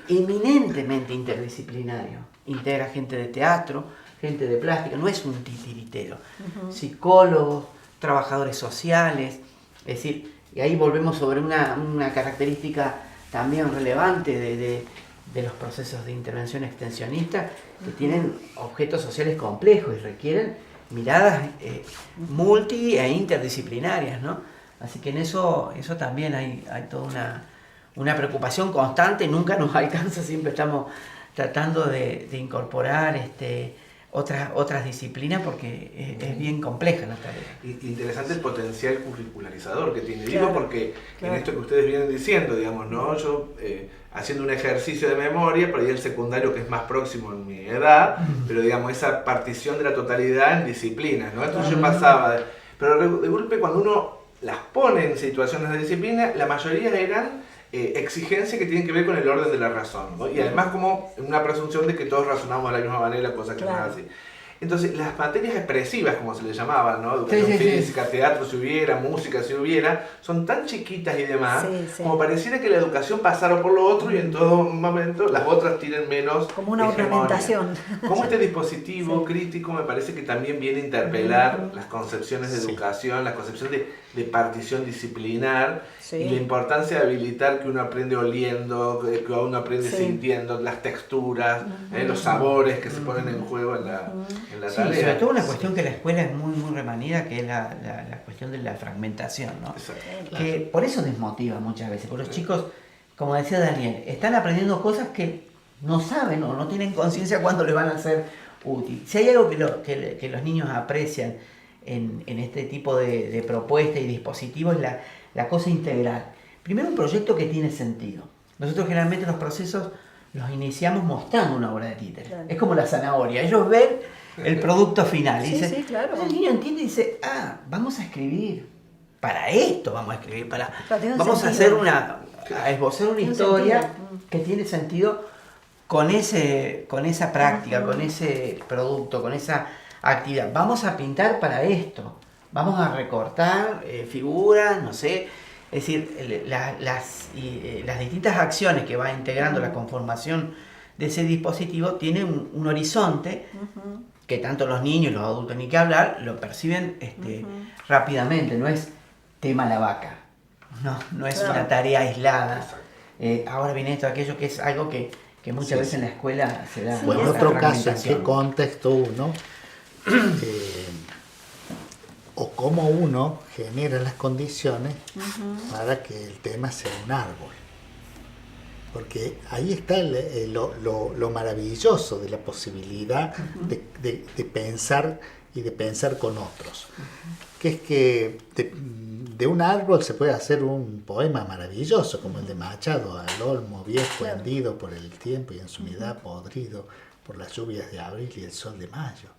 eminentemente interdisciplinario. Integra gente de teatro, gente de plástica, no es un titiritero. Psicólogos, trabajadores sociales, es decir, y ahí volvemos sobre una característica también relevante de los procesos de intervención extensionista, que tienen objetos sociales complejos y requieren miradas multi e interdisciplinarias, ¿no? Así que en eso también hay toda una preocupación constante, nunca nos alcanza, siempre estamos tratando de incorporar otras disciplinas, porque es bien compleja la tarea. Interesante el potencial curricularizador que tiene, digo, porque en esto que ustedes vienen diciendo, digamos, ¿no? Yo haciendo un ejercicio de memoria, por ahí el secundario, que es más próximo en mi edad, pero digamos esa partición de la totalidad en disciplinas, ¿no? Entonces yo pasaba Pero de golpe cuando uno las pone en situaciones de disciplina, la mayoría eran exigencias que tienen que ver con el orden de la razón, ¿no? Y además como una presunción de que todos razonamos de la misma manera, cosa que no es así. Entonces, las materias expresivas, como se les llamaban, ¿no? Educación física, teatro si hubiera, música si hubiera, son tan chiquitas y demás, como pareciera que la educación pasara por lo otro y en todo momento las otras tienen menos como una ornamentación. Como este dispositivo crítico me parece que también viene a interpelar las concepciones de educación, la concepción de partición disciplinar y la importancia de habilitar que uno aprende oliendo, que uno aprende sintiendo las texturas, los sabores que se ponen en juego en la tarea. Sobre todo una cuestión que la escuela es muy remanida, que es la cuestión de la fragmentación, ¿no? Que por eso desmotiva muchas veces, porque los chicos, como decía Daniel, están aprendiendo cosas que no saben o no tienen conciencia cuándo les van a ser útiles. Si hay algo que los niños aprecian en este tipo de propuestas y dispositivos, es la cosa integral. Primero, un proyecto que tiene sentido. Nosotros generalmente los procesos los iniciamos mostrando una obra de títere. Claro. Es como la zanahoria. Ellos ven el producto final y dicen, claro. El niño entiende y dice, vamos a escribir para esto, vamos a escribir vamos a hacer a esbozar una historia que tiene sentido con esa práctica, con ese producto, con esa actividad. Vamos a pintar para esto, vamos a recortar figuras, no sé. Es decir, las distintas acciones que va integrando la conformación de ese dispositivo tienen un horizonte que tanto los niños y los adultos, ni que hablar, lo perciben rápidamente. No es tema la vaca, no es una tarea aislada. Ahora viene esto, aquello que es algo que muchas veces en la escuela se da. Bueno, en otro caso, ¿en qué contexto uno o cómo uno genera las condiciones para que el tema sea un árbol? Porque ahí está lo maravilloso de la posibilidad de pensar y de pensar con otros. Que es que de un árbol se puede hacer un poema maravilloso, como el de Machado, al olmo viejo hendido por el tiempo y en su unidad podrido por las lluvias de abril y el sol de mayo.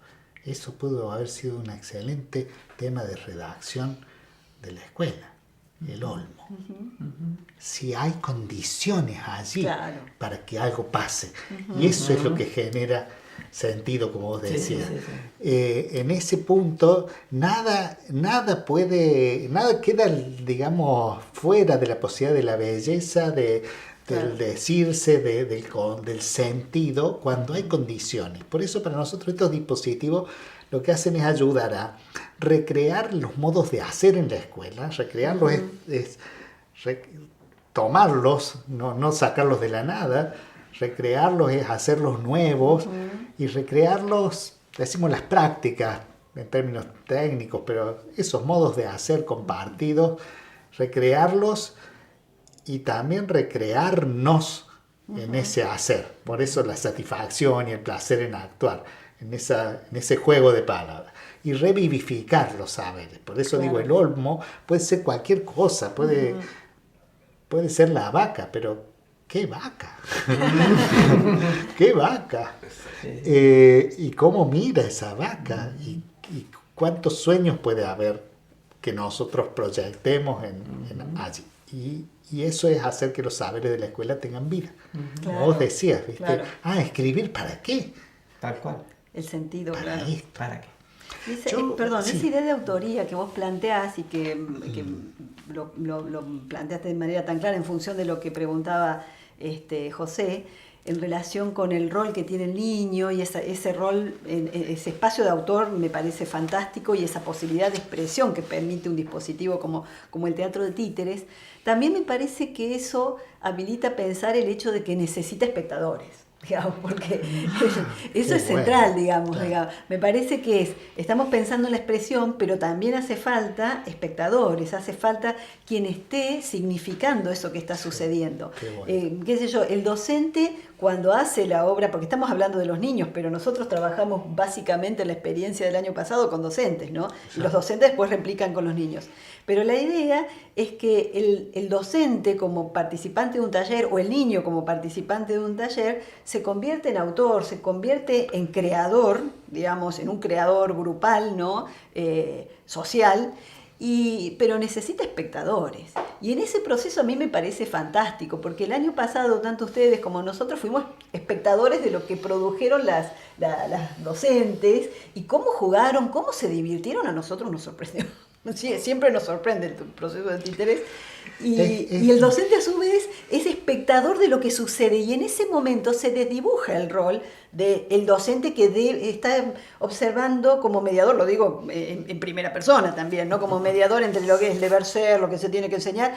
Eso pudo haber sido un excelente tema de redacción de la escuela, el olmo. Si hay condiciones allí para que algo pase, y eso es lo que genera sentido, como vos decías. En ese punto nada queda, digamos, fuera de la posibilidad de la belleza, del decirse, del sentido, cuando hay condiciones. Por eso para nosotros estos dispositivos lo que hacen es ayudar a recrear los modos de hacer en la escuela. Recrearlos es tomarlos, no sacarlos de la nada. Recrearlos es hacerlos nuevos y recrearlos, decimos las prácticas en términos técnicos, pero esos modos de hacer compartidos, recrearlos y también recrearnos en ese hacer. Por eso la satisfacción y el placer en actuar, en ese juego de palabras. Y revivificar los saberes. Por eso digo, el olmo puede ser cualquier cosa, puede ser la vaca, pero ¿qué vaca? ¿Qué vaca? ¿Y cómo mira esa vaca? ¿Y cuántos sueños puede haber que nosotros proyectemos allí? Y eso es hacer que los saberes de la escuela tengan vida. Como vos decías, ¿viste? ¿Escribir para qué? Tal cual. El sentido, ¿Para esto? ¿Para qué? Esa idea de autoría que vos planteás y que lo planteaste de manera tan clara en función de lo que preguntaba José, en relación con el rol que tiene el niño y ese rol, ese espacio de autor me parece fantástico, y esa posibilidad de expresión que permite un dispositivo como el teatro de títeres, también me parece que eso habilita a pensar el hecho de que necesita espectadores. Digamos, porque eso es central, digamos. Me parece que estamos pensando en la expresión, pero también hace falta espectadores, hace falta quien esté significando eso que está sucediendo. Qué sé yo, el docente cuando hace la obra, porque estamos hablando de los niños, pero nosotros trabajamos básicamente la experiencia del año pasado con docentes, ¿no? Y los docentes después replican con los niños. Pero la idea es que el docente como participante de un taller o el niño como participante de un taller se convierte en autor, se convierte en creador, digamos, en un creador grupal, ¿no? Social, pero necesita espectadores. Y en ese proceso a mí me parece fantástico, porque el año pasado tanto ustedes como nosotros fuimos espectadores de lo que produjeron las docentes y cómo jugaron, cómo se divirtieron. A nosotros nos sorprendió. Siempre nos sorprende el proceso de títeres. Y el docente a su vez es espectador de lo que sucede, y en ese momento se desdibuja el rol del docente que está observando como mediador, lo digo en primera persona también, ¿no? Como mediador entre lo que es deber ser, lo que se tiene que enseñar,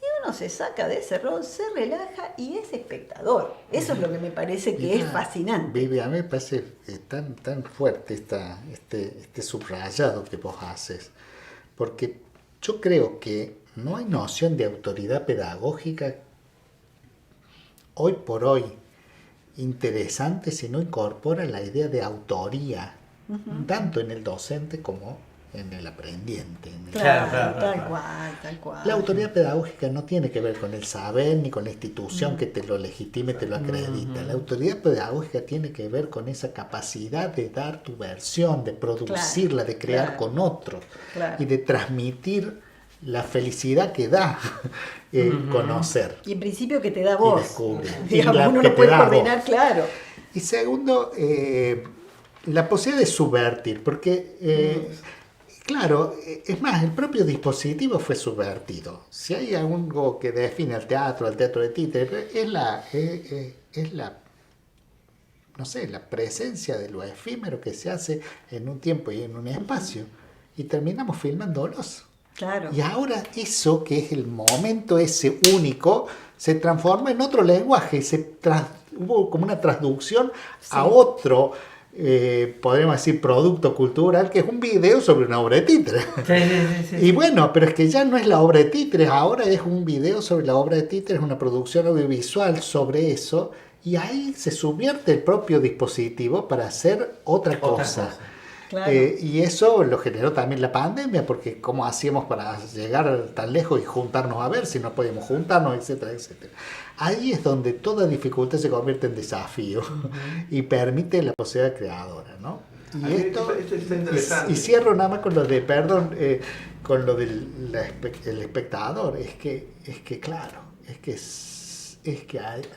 y uno se saca de ese rol, se relaja y es espectador. Eso es lo que me parece que es fascinante. Vivi, a mí me parece tan fuerte este subrayado que vos haces, porque yo creo que no hay noción de autoridad pedagógica hoy por hoy interesante si no incorpora la idea de autoría, tanto en el docente como en el aprendiente. Claro. Tal cual. La autoridad pedagógica no tiene que ver con el saber ni con la institución que te lo legitime, te lo acredita. La autoridad pedagógica tiene que ver con esa capacidad de dar tu versión, de producirla, de crear con otros y de transmitir la felicidad que da conocer. Y en principio que te da voz. Y descubrir. Digamos, uno lo puede coordinar, claro. Y segundo, la posibilidad de subvertir, porque, claro, es más, el propio dispositivo fue subvertido. Si hay algo que define al teatro de títere, es la no sé, la presencia de lo efímero que se hace en un tiempo y en un espacio. Y terminamos filmándolos. Claro. Y ahora eso, que es el momento ese único, se transforma en otro lenguaje y hubo como una traducción a otro, podríamos decir, producto cultural, que es un video sobre una obra de títere. Sí. Y bueno, pero es que ya no es la obra de títeres, ahora es un video sobre la obra de títeres, una producción audiovisual sobre eso, y ahí se subvierte el propio dispositivo para hacer otra cosa. Claro. Y eso lo generó también la pandemia, porque cómo hacíamos para llegar tan lejos y juntarnos a ver si no podíamos juntarnos, etcétera, etcétera. Ahí es donde toda dificultad se convierte en desafío y permite la posibilidad creadora, ¿no? Y esto está interesante. y cierro nada más con lo de, con lo del el espectador, es que claro, es que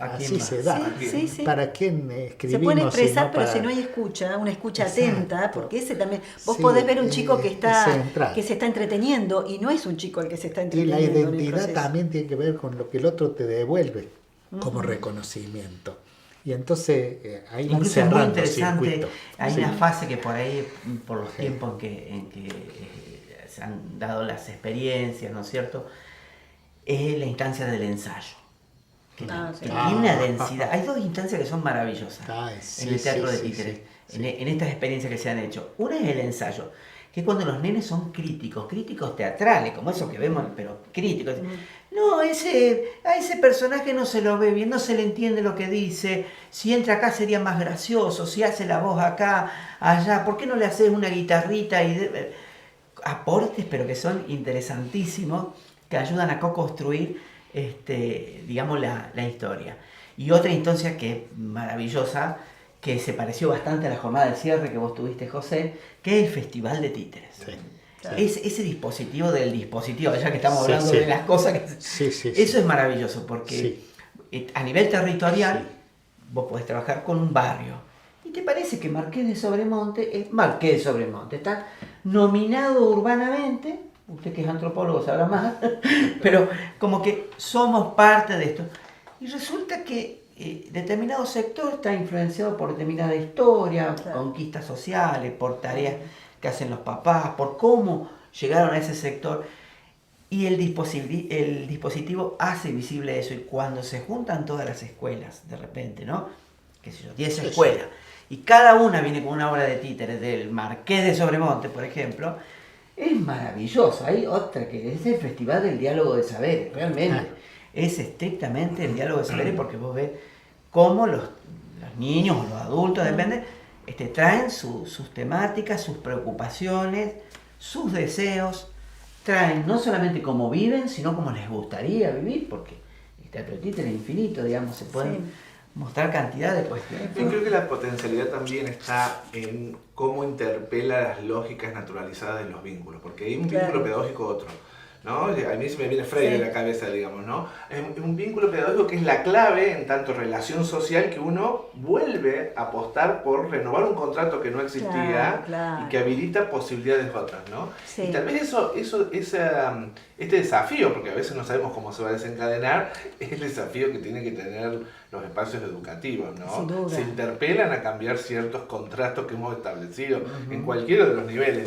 así se da. Sí. ¿Para quién escribimos? Se puede expresar, sino pero para... si no hay escucha, una escucha Exacto. atenta, porque ese también... Vos Sí, podés ver un chico que central. se está entreteniendo, y no es un chico el que se está Y entreteniendo. la en el identidad proceso. también tiene que ver con lo que el otro te devuelve como reconocimiento. Y entonces ahí van Incluso es muy cerrando interesante, circuito. hay Sí. una fase que por ahí, por los tiempos en que se han dado las experiencias, ¿no es cierto? Es la instancia del ensayo. Que Sí. tiene una densidad. Hay dos instancias que son maravillosas Sí, en el teatro de sí, títeres, sí. en estas experiencias que se han hecho. Una es el ensayo, que es cuando los nenes son críticos teatrales, como esos que vemos, pero críticos. No, a ese personaje no se lo ve bien, no se le entiende lo que dice, si entra acá sería más gracioso, si hace la voz acá, allá, ¿por qué no le haces una guitarrita? Aportes, pero que son interesantísimos, que ayudan a co-construir digamos, la historia. Y otra instancia que es maravillosa, que se pareció bastante a la jornada de cierre que vos tuviste, José, que es el Festival de Títeres. Sí. Es ese dispositivo del dispositivo, ya que estamos Sí, hablando sí. de las cosas que... Sí. Eso es maravilloso, porque a nivel territorial vos podés trabajar con un barrio. ¿Y te parece que Marqués de Sobremonte es Marqués de Sobremonte? Está nominado urbanamente, usted que es antropólogo sabrá más, pero como que somos parte de esto. Y resulta que determinado sector está influenciado por determinada historia, conquistas sociales, por tareas que hacen los papás, por cómo llegaron a ese sector. Y el dispositivo hace visible eso. Y cuando se juntan todas las escuelas, de repente, ¿no? Qué sé yo, 10 escuelas, y cada una viene con una obra de títeres del Marqués de Sobremonte, por ejemplo, es maravilloso. Hay otra que es el Festival del Diálogo de Saberes, realmente. Es estrictamente el diálogo de saberes, porque vos ves cómo los niños o los adultos, depende, traen sus temáticas, sus preocupaciones, sus deseos, traen no solamente cómo viven, sino cómo les gustaría vivir, porque el teatro de títere es infinito, digamos, se pueden mostrar cantidad de cuestiones. Yo creo que la potencialidad también está en cómo interpela las lógicas naturalizadas de los vínculos, porque hay un vínculo pedagógico otro, ¿no? A mí se me viene Freire a la cabeza, digamos, ¿no? Es un vínculo pedagógico que es la clave en tanto relación social, que uno vuelve a apostar por renovar un contrato que no existía y que habilita posibilidades otras, ¿no? Sí. Y tal vez este desafío, porque a veces no sabemos cómo se va a desencadenar, es el desafío que tienen que tener los espacios educativos, ¿no? Sin duda. Se interpelan a cambiar ciertos contratos que hemos establecido en cualquiera de los niveles,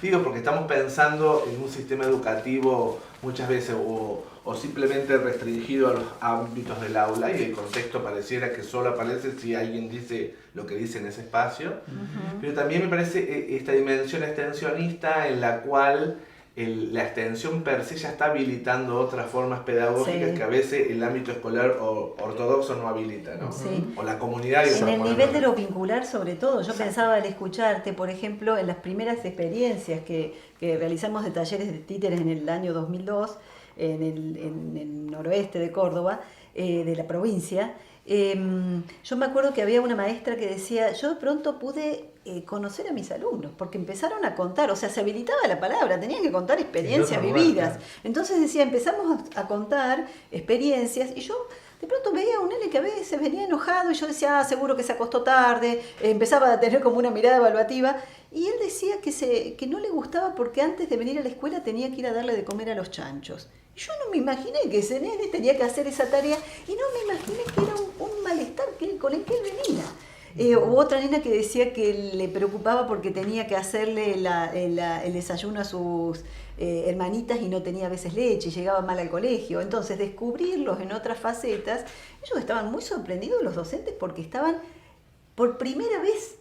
digo, porque estamos pensando en un sistema educativo muchas veces o simplemente restringido a los ámbitos del aula, y el contexto pareciera que solo aparece si alguien dice lo que dice en ese espacio, pero también me parece esta dimensión extensionista en la cual la extensión per se ya está habilitando otras formas pedagógicas que a veces el ámbito escolar ortodoxo no habilita, ¿no? Sí. O la comunidad. En el nivel de lo vincular, sobre todo. Yo pensaba al escucharte, por ejemplo, en las primeras experiencias que realizamos de talleres de títeres en el año 2002, en el noroeste de Córdoba, de la provincia. Yo me acuerdo que había una maestra que decía, yo de pronto pude conocer a mis alumnos, porque empezaron a contar, o sea, se habilitaba la palabra, tenían que contar experiencias vividas. Entonces decía, empezamos a contar experiencias, y yo de pronto veía a un nene que a veces venía enojado, y yo decía, seguro que se acostó tarde, empezaba a tener como una mirada evaluativa, y él decía que no le gustaba porque antes de venir a la escuela tenía que ir a darle de comer a los chanchos. Yo no me imaginé que ese nene tenía que hacer esa tarea, y no me imaginé que era un malestar con el que él venía. Hubo otra nena que decía que le preocupaba porque tenía que hacerle el desayuno a sus hermanitas y no tenía a veces leche, y llegaba mal al colegio. Entonces, descubrirlos en otras facetas, ellos estaban muy sorprendidos, los docentes, porque estaban por primera vez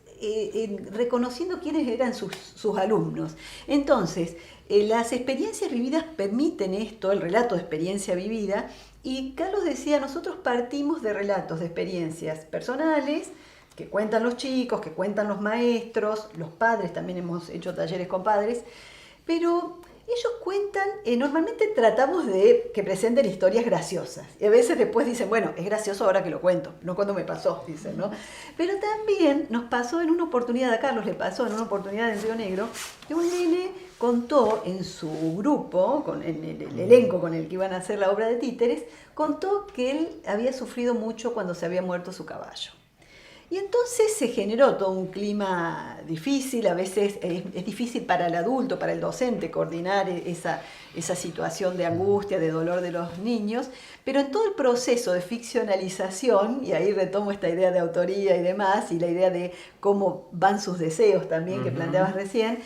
reconociendo quiénes eran sus alumnos. Entonces, las experiencias vividas permiten esto, el relato de experiencia vivida, y Carlos decía, nosotros partimos de relatos de experiencias personales, que cuentan los chicos, que cuentan los maestros, los padres, también hemos hecho talleres con padres, pero ellos cuentan, normalmente tratamos de que presenten historias graciosas, y a veces después dicen, bueno, es gracioso ahora que lo cuento, no cuando me pasó, dicen, ¿no? Pero también nos pasó en una oportunidad, a Carlos le pasó en una oportunidad en Río Negro, que un nene contó en su grupo, en el elenco con el que iban a hacer la obra de títeres, contó que él había sufrido mucho cuando se había muerto su caballo. Y entonces se generó todo un clima difícil, a veces es difícil para el adulto, para el docente, coordinar esa situación de angustia, de dolor de los niños, pero en todo el proceso de ficcionalización, y ahí retomo esta idea de autoría y demás, y la idea de cómo van sus deseos también, que planteabas recién,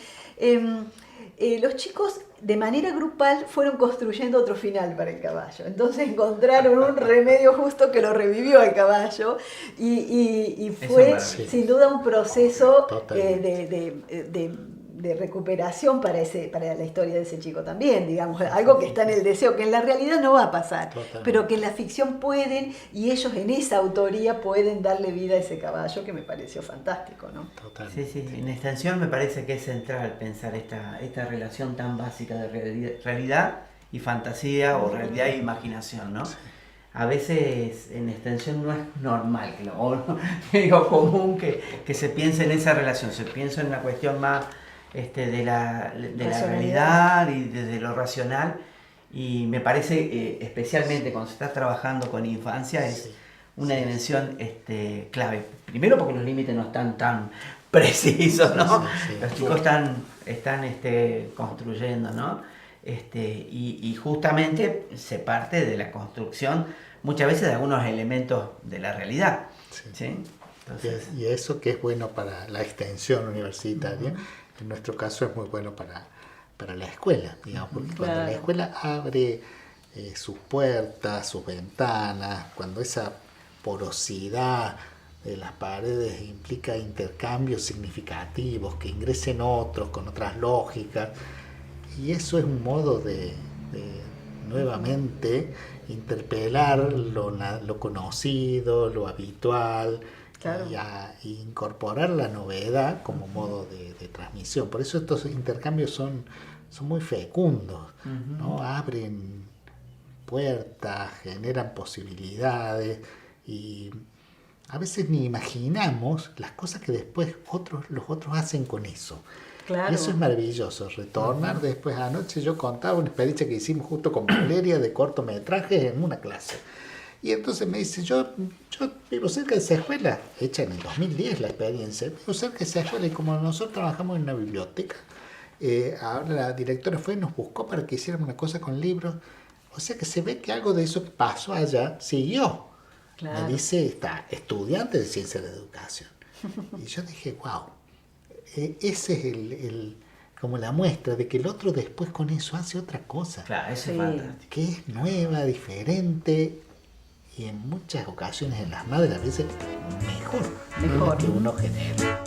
los chicos de manera grupal fueron construyendo otro final para el caballo. Entonces encontraron un remedio justo que lo revivió al caballo, y fue sin duda un proceso de recuperación para la historia de ese chico también, digamos, algo que está en el deseo, que en la realidad no va a pasar, pero que en la ficción pueden, y ellos en esa autoría pueden darle vida a ese caballo, que me pareció fantástico, ¿no? Sí, en extensión me parece que es central pensar esta relación tan básica de realidad y fantasía, o realidad e imaginación, ¿no? A veces en extensión no es normal, común que se piense en esa relación, se piensa en una cuestión más de la realidad y desde lo racional, y me parece especialmente cuando se está trabajando con infancia es una dimensión clave. Primero porque los límites no están tan precisos, ¿no? Los chicos están construyendo, ¿no? Y justamente se parte de la construcción muchas veces de algunos elementos de la realidad. ¿Sí? Entonces, y eso que es bueno para la extensión universitaria, en nuestro caso es muy bueno para la escuela, digamos, porque cuando la escuela abre sus puertas, sus ventanas, cuando esa porosidad de las paredes implica intercambios significativos, que ingresen otros con otras lógicas, y eso es un modo de nuevamente interpelar lo conocido, lo habitual, Claro. y incorporar la novedad como modo de transmisión. Por eso estos intercambios son muy fecundos, ¿no? Abren puertas, generan posibilidades y a veces ni imaginamos las cosas que después los otros hacen con eso. Claro. Y eso es maravilloso, retornar después. Anoche yo contaba una experiencia que hicimos justo con Valeria de cortometrajes en una clase. Y entonces me dice, yo vivo cerca de esa escuela, hecha en el 2010 la experiencia, vivo cerca de esa escuela y como nosotros trabajamos en una biblioteca, ahora la directora fue y nos buscó para que hiciéramos una cosa con libros. O sea que se ve que algo de eso que pasó allá siguió. Claro. Me dice esta estudiante de ciencia de la educación. Y yo dije, wow, ese es como la muestra de que el otro después con eso hace otra cosa. Claro, eso Sí. es fantástico. Que es nueva, diferente y en muchas ocasiones, en las más de las veces, mejor de lo que uno genera.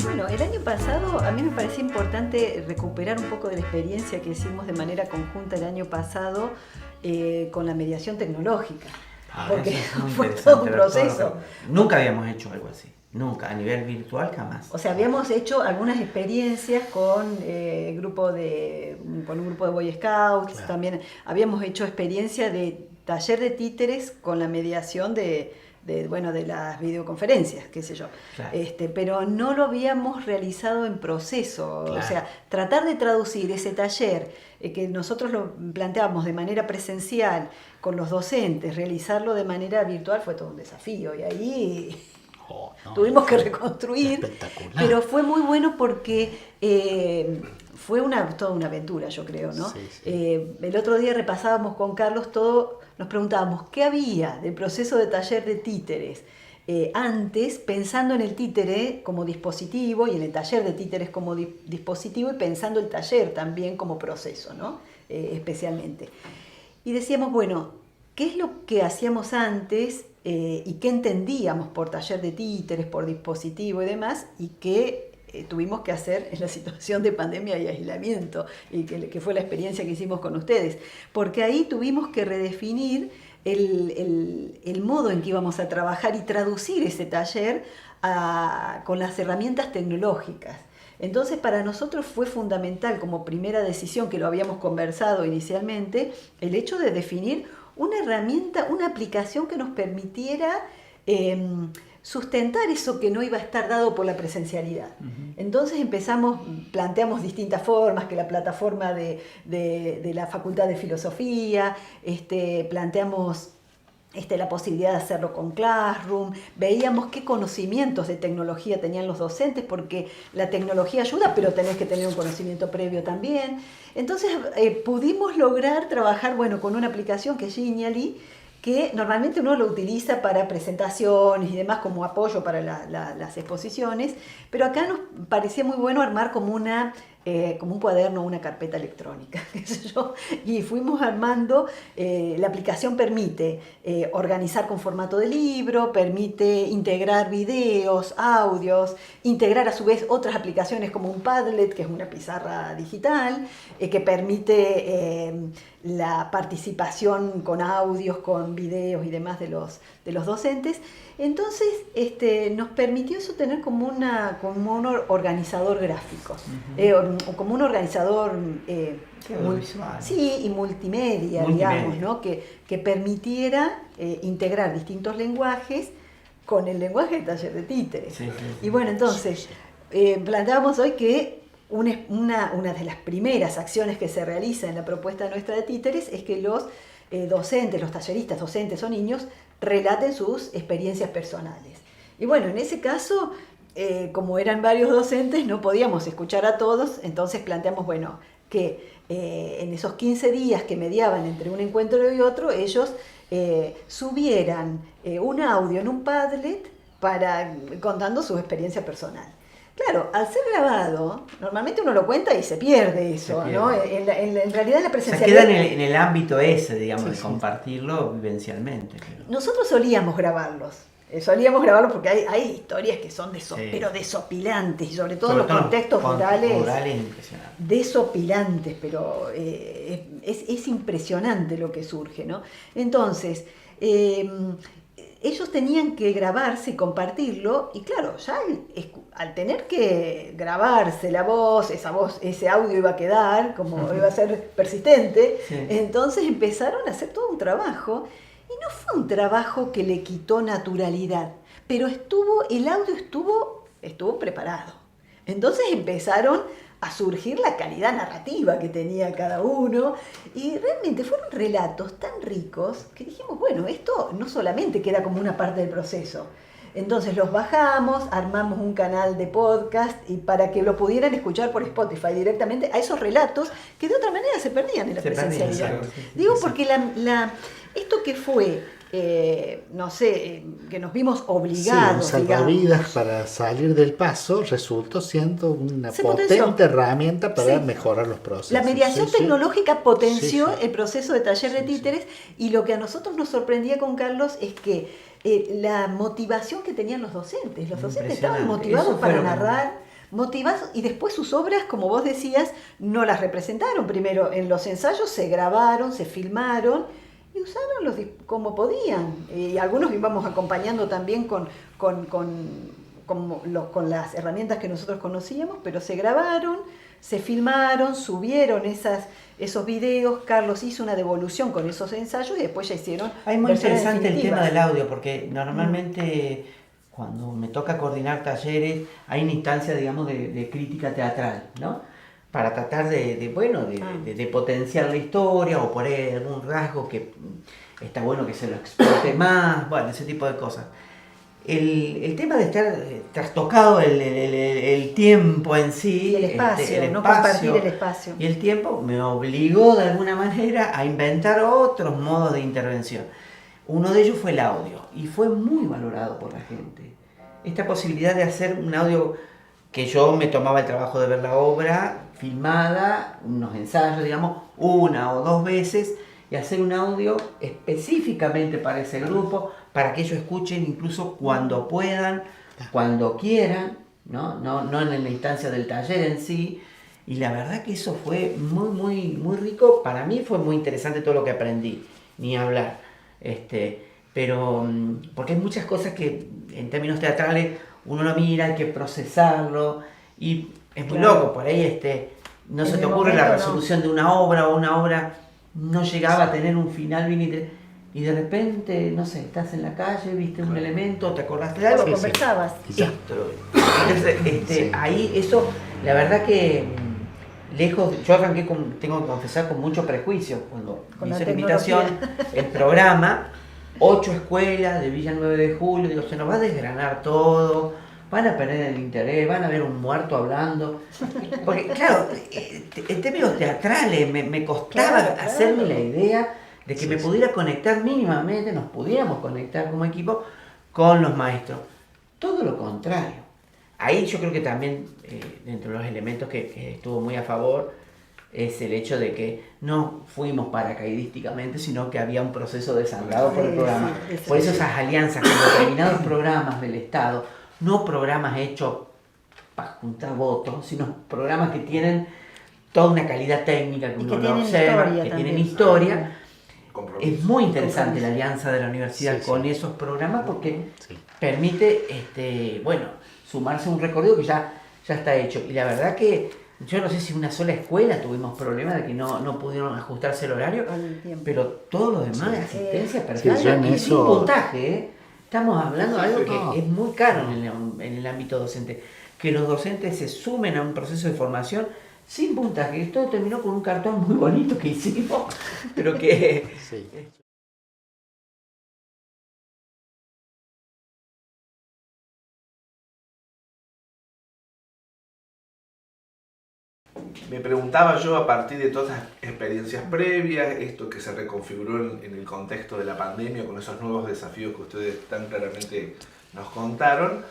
Bueno, el año pasado a mí me parecía importante recuperar un poco de la experiencia que hicimos de manera conjunta el año pasado con la mediación tecnológica. Porque Eso es muy fue interesante todo un ver todo lo proceso. que- Nunca habíamos hecho algo así. Nunca, a nivel virtual jamás. O sea, habíamos hecho algunas experiencias con con un grupo de Boy Scouts, Claro. también habíamos hecho experiencia de taller de títeres con la mediación de las videoconferencias, qué sé yo. Claro. Pero no lo habíamos realizado en proceso. Claro. O sea, tratar de traducir ese taller que nosotros lo planteábamos de manera presencial con los docentes, realizarlo de manera virtual fue todo un desafío. Y ahí Oh, no, tuvimos que reconstruir, espectacular. pero fue muy bueno porque fue toda una aventura, yo creo, ¿no? Sí, sí. El otro día repasábamos con Carlos todo, nos preguntábamos qué había del proceso de taller de títeres antes, pensando en el títere como dispositivo y en el taller de títeres como dispositivo y pensando el taller también como proceso, ¿no? Especialmente. Y decíamos, bueno, ¿qué es lo que hacíamos antes y qué entendíamos por taller de títeres, por dispositivo y demás, y qué tuvimos que hacer en la situación de pandemia y aislamiento, y que fue la experiencia que hicimos con ustedes? Porque ahí tuvimos que redefinir el modo en que íbamos a trabajar y traducir ese taller con las herramientas tecnológicas. Entonces, para nosotros fue fundamental, como primera decisión, que lo habíamos conversado inicialmente, el hecho de definir una herramienta, una aplicación que nos permitiera sustentar eso que no iba a estar dado por la presencialidad. Entonces planteamos distintas formas, que la plataforma de la Facultad de Filosofía, planteamos la posibilidad de hacerlo con Classroom, veíamos qué conocimientos de tecnología tenían los docentes, porque la tecnología ayuda, pero tenés que tener un conocimiento previo también. Entonces pudimos lograr trabajar con una aplicación que es Genially, que normalmente uno lo utiliza para presentaciones y demás como apoyo para las exposiciones, pero acá nos parecía muy bueno armar como un cuaderno, una carpeta electrónica, qué sé yo, y fuimos armando. La aplicación permite organizar con formato de libro, permite integrar videos, audios, integrar a su vez otras aplicaciones como un Padlet, que es una pizarra digital, que permite la participación con audios, con videos y demás de los docentes. Entonces nos permitió eso tener como un organizador gráfico, o como un organizador Audiovisual. sí, y multimedia, digamos, ¿no? Que permitiera integrar distintos lenguajes con el lenguaje del taller de títeres. Sí, sí, sí. Y bueno, entonces planteábamos hoy que una de las primeras acciones que se realiza en la propuesta nuestra de títeres es que los docentes, los talleristas, docentes o niños, relaten sus experiencias personales. Y bueno, en ese caso, como eran varios docentes, no podíamos escuchar a todos, entonces planteamos, que en esos 15 días que mediaban entre un encuentro y otro, ellos subieran un audio en un Padlet contando su experiencia personal. Claro, al ser grabado, normalmente uno lo cuenta y se pierde eso, ¿no? En realidad en la O sea, presencialidad... queda en el ámbito ese, digamos, de compartirlo vivencialmente. Pero... Nosotros solíamos grabarlos. solíamos grabarlo porque hay historias que son Sí. pero desopilantes, y sobre todo en Sobre los todo contextos rurales. Rurales impresionantes. Desopilantes, pero es impresionante lo que surge, ¿no? Entonces, ellos tenían que grabarse y compartirlo, y claro, ya al tener que grabarse la voz, ese audio iba a quedar, como iba a ser persistente, Sí. entonces empezaron a hacer todo un trabajo, y no fue un trabajo que le quitó naturalidad, pero el audio estuvo preparado. Entonces empezaron a surgir la calidad narrativa que tenía cada uno, y realmente fueron relatos tan ricos que dijimos, bueno, esto no solamente queda como una parte del proceso. Entonces los bajamos, armamos un canal de podcast, y para que lo pudieran escuchar por Spotify directamente a esos relatos que de otra manera se perdían en la presencialidad. Digo, porque esto que fue, no sé, que nos vimos obligados, sí, un salvavidas para salir del paso resultó siendo una Se potente potenció. herramienta para Sí. mejorar los procesos. La mediación Sí, sí. tecnológica potenció Sí, sí. el proceso de taller de Sí, títeres, y lo que a nosotros nos sorprendía con Carlos es que la motivación que tenían los docentes. Los docentes estaban Impresionante. motivados Eso fue para lo que- narrar, motivados, y después sus obras, como vos decías, no las representaron. Primero en los ensayos se grabaron, se filmaron y usaron como podían. Y algunos íbamos acompañando también con las herramientas que nosotros conocíamos, pero se grabaron, se filmaron, subieron esos videos. Carlos hizo una devolución con esos ensayos y después ya hicieron Es muy versiones interesante el definitivas. tema del audio, porque normalmente cuando me toca coordinar talleres hay una instancia, digamos, de crítica teatral, ¿no? Para tratar de potenciar la historia, o por ahí algún rasgo que está bueno que se lo explote más, bueno, ese tipo de cosas. El tema de estar trastocado el tiempo en sí, Y el espacio, el no espacio compartir el espacio. y el tiempo, me obligó de alguna manera a inventar otros modos de intervención. Uno de ellos fue el audio, y fue muy valorado por la gente. Esta posibilidad de hacer un audio, que yo me tomaba el trabajo de ver la obra filmada, unos ensayos, digamos, 1 o 2 veces, y hacer un audio específicamente para ese grupo, para que ellos escuchen incluso cuando puedan, cuando quieran, no en la instancia del taller en sí. Y la verdad que eso fue muy rico. Para mí fue muy interesante todo lo que aprendí, ni hablar. Pero porque hay muchas cosas que en términos teatrales uno lo mira, hay que procesarlo, y es muy Claro. loco. Por ahí no En se te el ocurre la momento, no. resolución de una obra, o una obra no llegaba a tener un final bien y de repente, no sé, estás en la calle, viste un elemento, te acordaste de algo, Lo conversabas. Y ya. Entonces, Sí. ahí eso, la verdad que lejos, yo arranqué tengo que confesar, con mucho prejuicio cuando Con hice la la invitación, el programa, 8 escuelas de Villa 9 de Julio, digo, se nos va a desgranar todo, van a perder el interés, van a ver un muerto hablando. Porque, claro, en términos teatrales me costaba Claro. hacerme la idea de que Sí, me sí. pudiera conectar mínimamente, nos pudiéramos conectar como equipo con los maestros. Todo lo contrario. Ahí yo creo que también, dentro de los elementos que estuvo muy a favor, es el hecho de que no fuimos paracaidísticamente, sino que había un proceso desangrado por el Sí, programa. sí, eso Por eso sí. esas alianzas con determinados programas del Estado, no programas hechos para juntar votos, sino programas que tienen toda una calidad técnica, que Y uno que lo tienen observa, historia que también. tienen historia. Compromiso. Es muy interesante la alianza de la universidad Sí, con sí. esos programas, porque Sí. permite, sumarse a un recorrido que ya está hecho. Y la verdad que yo no sé si una sola escuela tuvimos problemas de que no pudieron ajustarse el horario, Al tiempo. pero todo lo demás de asistencia perfecta, Sí, yo en y sin eso- puntaje, ¿eh? Estamos hablando de algo que No. es muy caro en el ámbito docente, que los docentes se sumen a un proceso de formación sin puntaje. Esto terminó con un cartón muy bonito que hicimos, pero que... Sí. Me preguntaba yo, a partir de todas las experiencias previas, esto que se reconfiguró en el contexto de la pandemia, con esos nuevos desafíos que ustedes tan claramente nos contaron,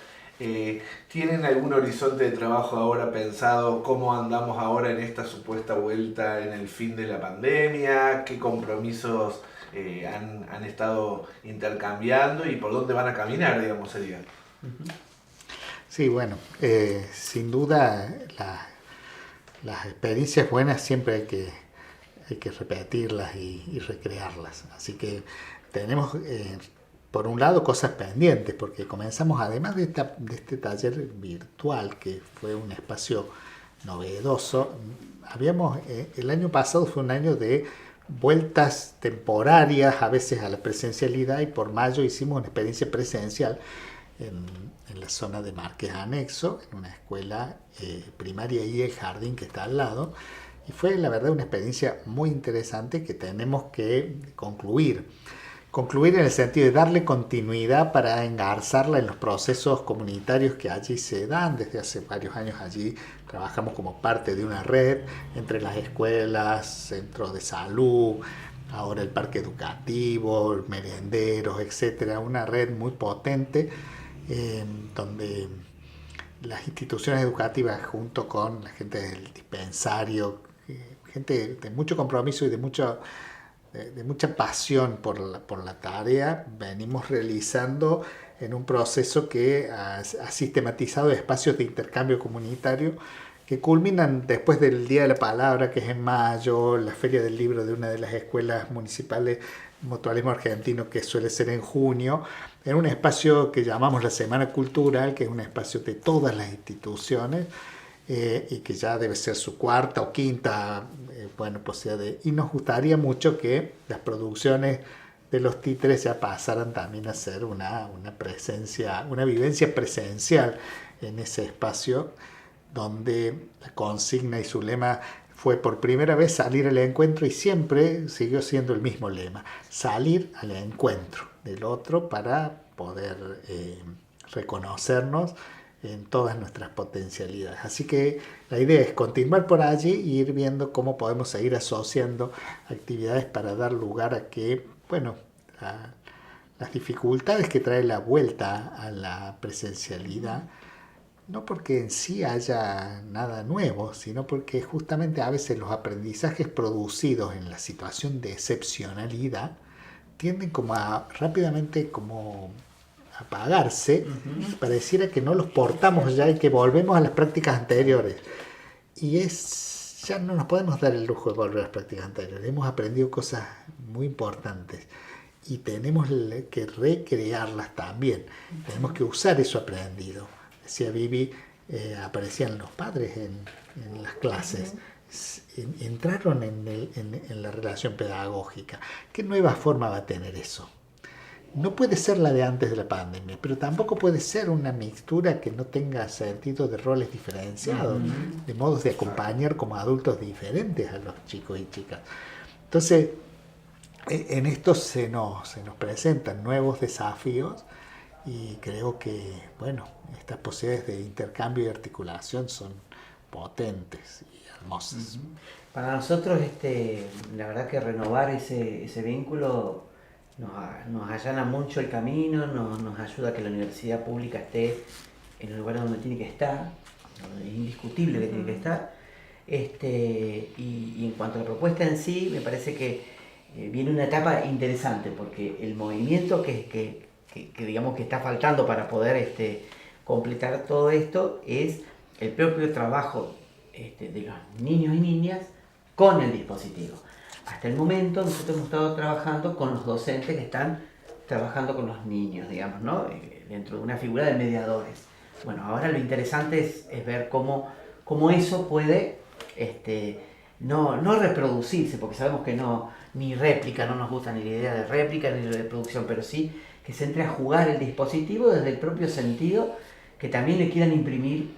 ¿Tienen algún horizonte de trabajo ahora pensado? ¿Cómo andamos ahora en esta supuesta vuelta en el fin de la pandemia? ¿Qué compromisos han estado intercambiando y por dónde van a caminar, digamos, sería? Sí, bueno, sin duda las experiencias buenas siempre hay que repetirlas y recrearlas. Así que tenemos, por un lado, cosas pendientes, porque comenzamos, además de este taller virtual, que fue un espacio novedoso, el año pasado fue un año de vueltas temporarias, a veces a la presencialidad, y por mayo hicimos una experiencia presencial en la zona de Márquez Anexo, en una escuela primaria y el jardín que está al lado, y fue la verdad una experiencia muy interesante que tenemos que concluir en el sentido de darle continuidad para engarzarla en los procesos comunitarios que allí se dan. Desde hace varios años allí trabajamos como parte de una red entre las escuelas, centros de salud, ahora el parque educativo, merenderos, etcétera, una red muy potente donde las instituciones educativas junto con la gente del dispensario, gente de mucho compromiso y de mucha pasión por la tarea, venimos realizando en un proceso que ha sistematizado espacios de intercambio comunitario que culminan después del Día de la Palabra, que es en mayo, la Feria del Libro de una de las escuelas municipales Mutualismo Argentino, que suele ser en junio, en un espacio que llamamos la Semana Cultural, que es un espacio de todas las instituciones, y que ya debe ser su cuarta o quinta y nos gustaría mucho que las producciones de los títeres ya pasaran también a ser una vivencia presencial en ese espacio, donde la consigna y su lema fue por primera vez salir al encuentro, y siempre siguió siendo el mismo lema: salir al encuentro del otro para poder reconocernos en todas nuestras potencialidades. Así que la idea es continuar por allí e ir viendo cómo podemos seguir asociando actividades para dar lugar a que, las dificultades que trae la vuelta a la presencialidad, no porque en sí haya nada nuevo, sino porque justamente a veces los aprendizajes producidos en la situación de excepcionalidad tienden rápidamente apagarse, pareciera que no los portamos ya y que volvemos a las prácticas anteriores. Y ya no nos podemos dar el lujo de volver a las prácticas anteriores. Hemos aprendido cosas muy importantes y tenemos que recrearlas también. Tenemos que usar eso aprendido. Decía Vivi, aparecían los padres en las clases. Entraron en la relación pedagógica. ¿Qué nueva forma va a tener eso? No puede ser la de antes de la pandemia, pero tampoco puede ser una mixtura que no tenga sentido de roles diferenciados, de modos de acompañar como adultos diferentes a los chicos y chicas. Entonces, en esto se nos presentan nuevos desafíos, y creo que, estas posibilidades de intercambio y articulación son potentes y hermosas. Para nosotros, la verdad que renovar ese vínculo nos allana mucho el camino, nos ayuda a que la universidad pública esté en el lugar donde tiene que estar, es indiscutible que tiene que estar. Y en cuanto a la propuesta en sí, me parece que viene una etapa interesante, porque el movimiento que digamos que está faltando para poder completar todo esto es el propio trabajo de los niños y niñas con el dispositivo. Hasta el momento nosotros hemos estado trabajando con los docentes que están trabajando con los niños, digamos, ¿no? Dentro de una figura de mediadores. Bueno, ahora lo interesante es ver cómo eso puede no reproducirse, porque sabemos que ni réplica, no nos gusta ni la idea de réplica ni de reproducción, pero sí que se entre a jugar el dispositivo desde el propio sentido que también le quieran imprimir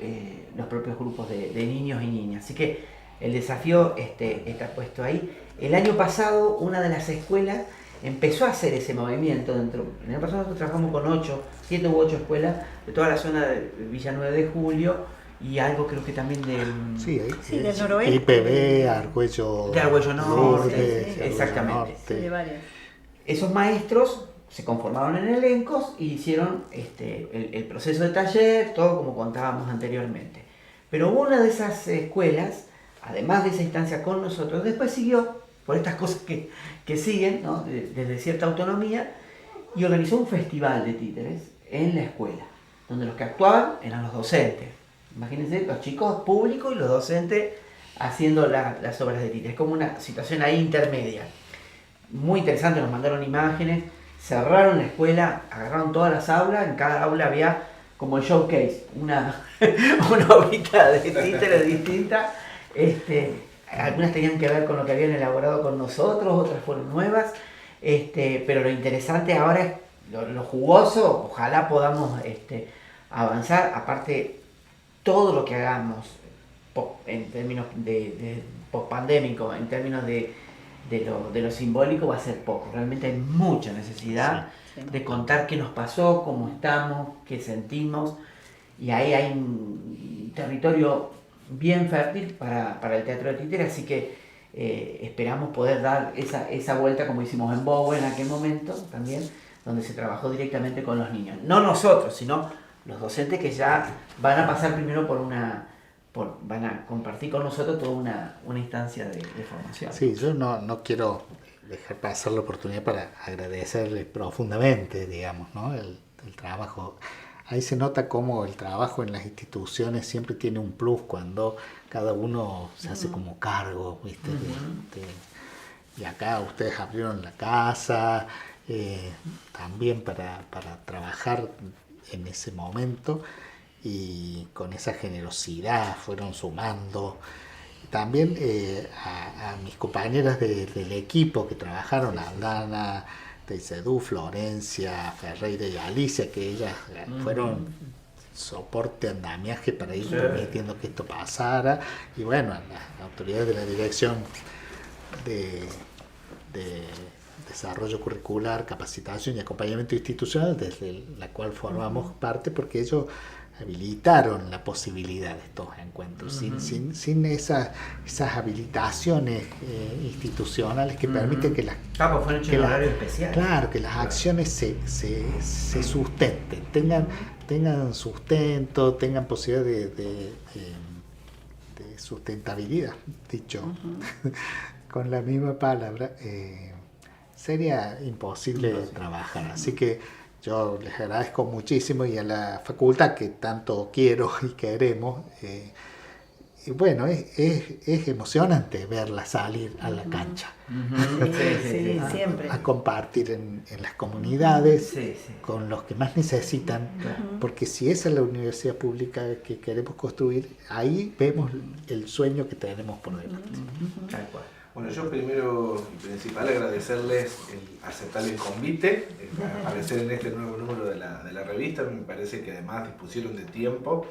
los propios grupos de niños y niñas. Así que el desafío está puesto ahí. El año pasado una de las escuelas empezó a hacer ese movimiento. El año pasado nosotros trabajamos con 7 u 8 escuelas de toda la zona de Villa 9 de Julio y algo creo que también del noroeste. IPB, Argüello Norte, Lourdes, exactamente. Sí, de varias. Esos maestros se conformaron en elencos y hicieron el proceso de taller, todo como contábamos anteriormente. Pero una de esas escuelas, además de esa instancia con nosotros, después siguió, por estas cosas que siguen, ¿no? Desde cierta autonomía, y organizó un festival de títeres en la escuela, donde los que actuaban eran los docentes. Imagínense, los chicos públicos y los docentes haciendo las obras de títeres. Es como una situación ahí intermedia. Muy interesante, nos mandaron imágenes, cerraron la escuela, agarraron todas las aulas, en cada aula había como el showcase, una obrita de títeres distinta. Algunas tenían que ver con lo que habían elaborado con nosotros, otras fueron nuevas. Pero lo interesante ahora es lo jugoso, ojalá podamos avanzar, aparte todo lo que hagamos en términos de post-pandémico, en términos de lo simbólico va a ser poco, realmente hay mucha necesidad de contar qué nos pasó, cómo estamos, qué sentimos, y ahí hay un territorio bien fértil para el teatro de títeres, así que esperamos poder dar esa vuelta como hicimos en Bowen en aquel momento también, donde se trabajó directamente con los niños. No nosotros, sino los docentes que ya van a pasar primero van a compartir con nosotros toda una instancia de formación. Sí, yo no quiero dejar pasar la oportunidad para agradecerle profundamente, digamos, ¿no? el trabajo. Ahí se nota cómo el trabajo en las instituciones siempre tiene un plus cuando cada uno se hace como cargo, ¿viste? Y acá ustedes abrieron la casa también para trabajar en ese momento, y con esa generosidad fueron sumando. También a mis compañeras del equipo que trabajaron, a Aldana, Teizedú, Florencia, Ferreira y Alicia, que ellas fueron soporte, andamiaje para ir permitiendo que esto pasara, y bueno, a las autoridades de la Dirección de Desarrollo Curricular, Capacitación y Acompañamiento Institucional, desde la cual formamos parte, porque ellos habilitaron la posibilidad de estos encuentros. Sin esas habilitaciones institucionales que permiten que las fue un horario especial. Claro, que las acciones se sustenten, tengan sustento, tengan posibilidad de sustentabilidad, dicho con la misma palabra, sería imposible trabajar. Así que yo les agradezco muchísimo, y a la facultad que tanto quiero y queremos. Y bueno, es emocionante verla salir a la cancha. Sí, siempre. A compartir en las comunidades con los que más necesitan. Porque si esa es la universidad pública que queremos construir, ahí vemos el sueño que tenemos por delante. Tal cual. Bueno, yo primero y principal agradecerles el aceptar el convite, aparecer en este nuevo número de la revista. Me parece que además dispusieron de tiempo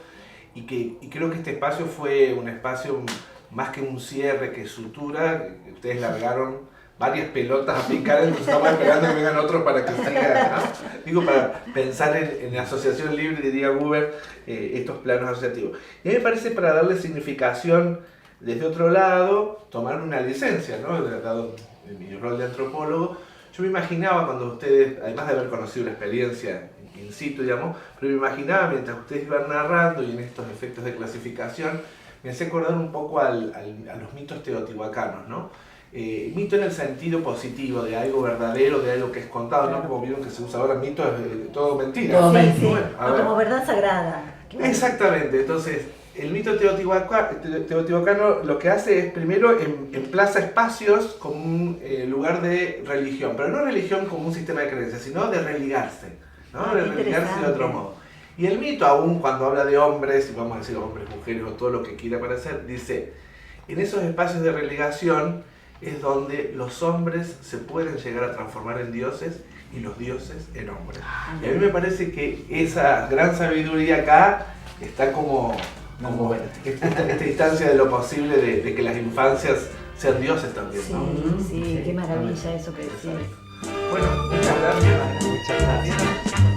y creo que este espacio fue un espacio más que un cierre, que sutura. Ustedes largaron varias pelotas a picar, entonces estamos esperando que vengan otros para que siga, ¿no? Digo, para pensar en la asociación libre, diría Buber, estos planos asociativos. Y a mí me parece, para darle significación desde otro lado, tomar una licencia, ¿no? Dado mi rol de antropólogo, yo me imaginaba cuando ustedes, además de haber conocido la experiencia in situ, digamos, pero me imaginaba mientras ustedes iban narrando y en estos efectos de clasificación, me hacía acordar un poco a los mitos teotihuacanos, ¿no? Mito en el sentido positivo, de algo verdadero, de algo que es contado, ¿no? Como vieron que se usa ahora, mito es todo mentira. Todo Sí, sí. Como verdad sagrada. Exactamente, entonces el mito teotihuacano lo que hace es primero emplaza espacios como un lugar de religión, pero no religión como un sistema de creencias, sino de religarse, ¿no? De religarse de otro modo. Y el mito, aún cuando habla de hombres, y vamos a decir hombres, mujeres o todo lo que quiera parecer, dice, en esos espacios de religación es donde los hombres se pueden llegar a transformar en dioses y los dioses en hombres. Y a mí me parece que esa gran sabiduría acá está como esta instancia de lo posible de que las infancias sean dioses también, ¿no? Sí, qué maravilla eso que decís. Bueno, muchas gracias. Muchas gracias.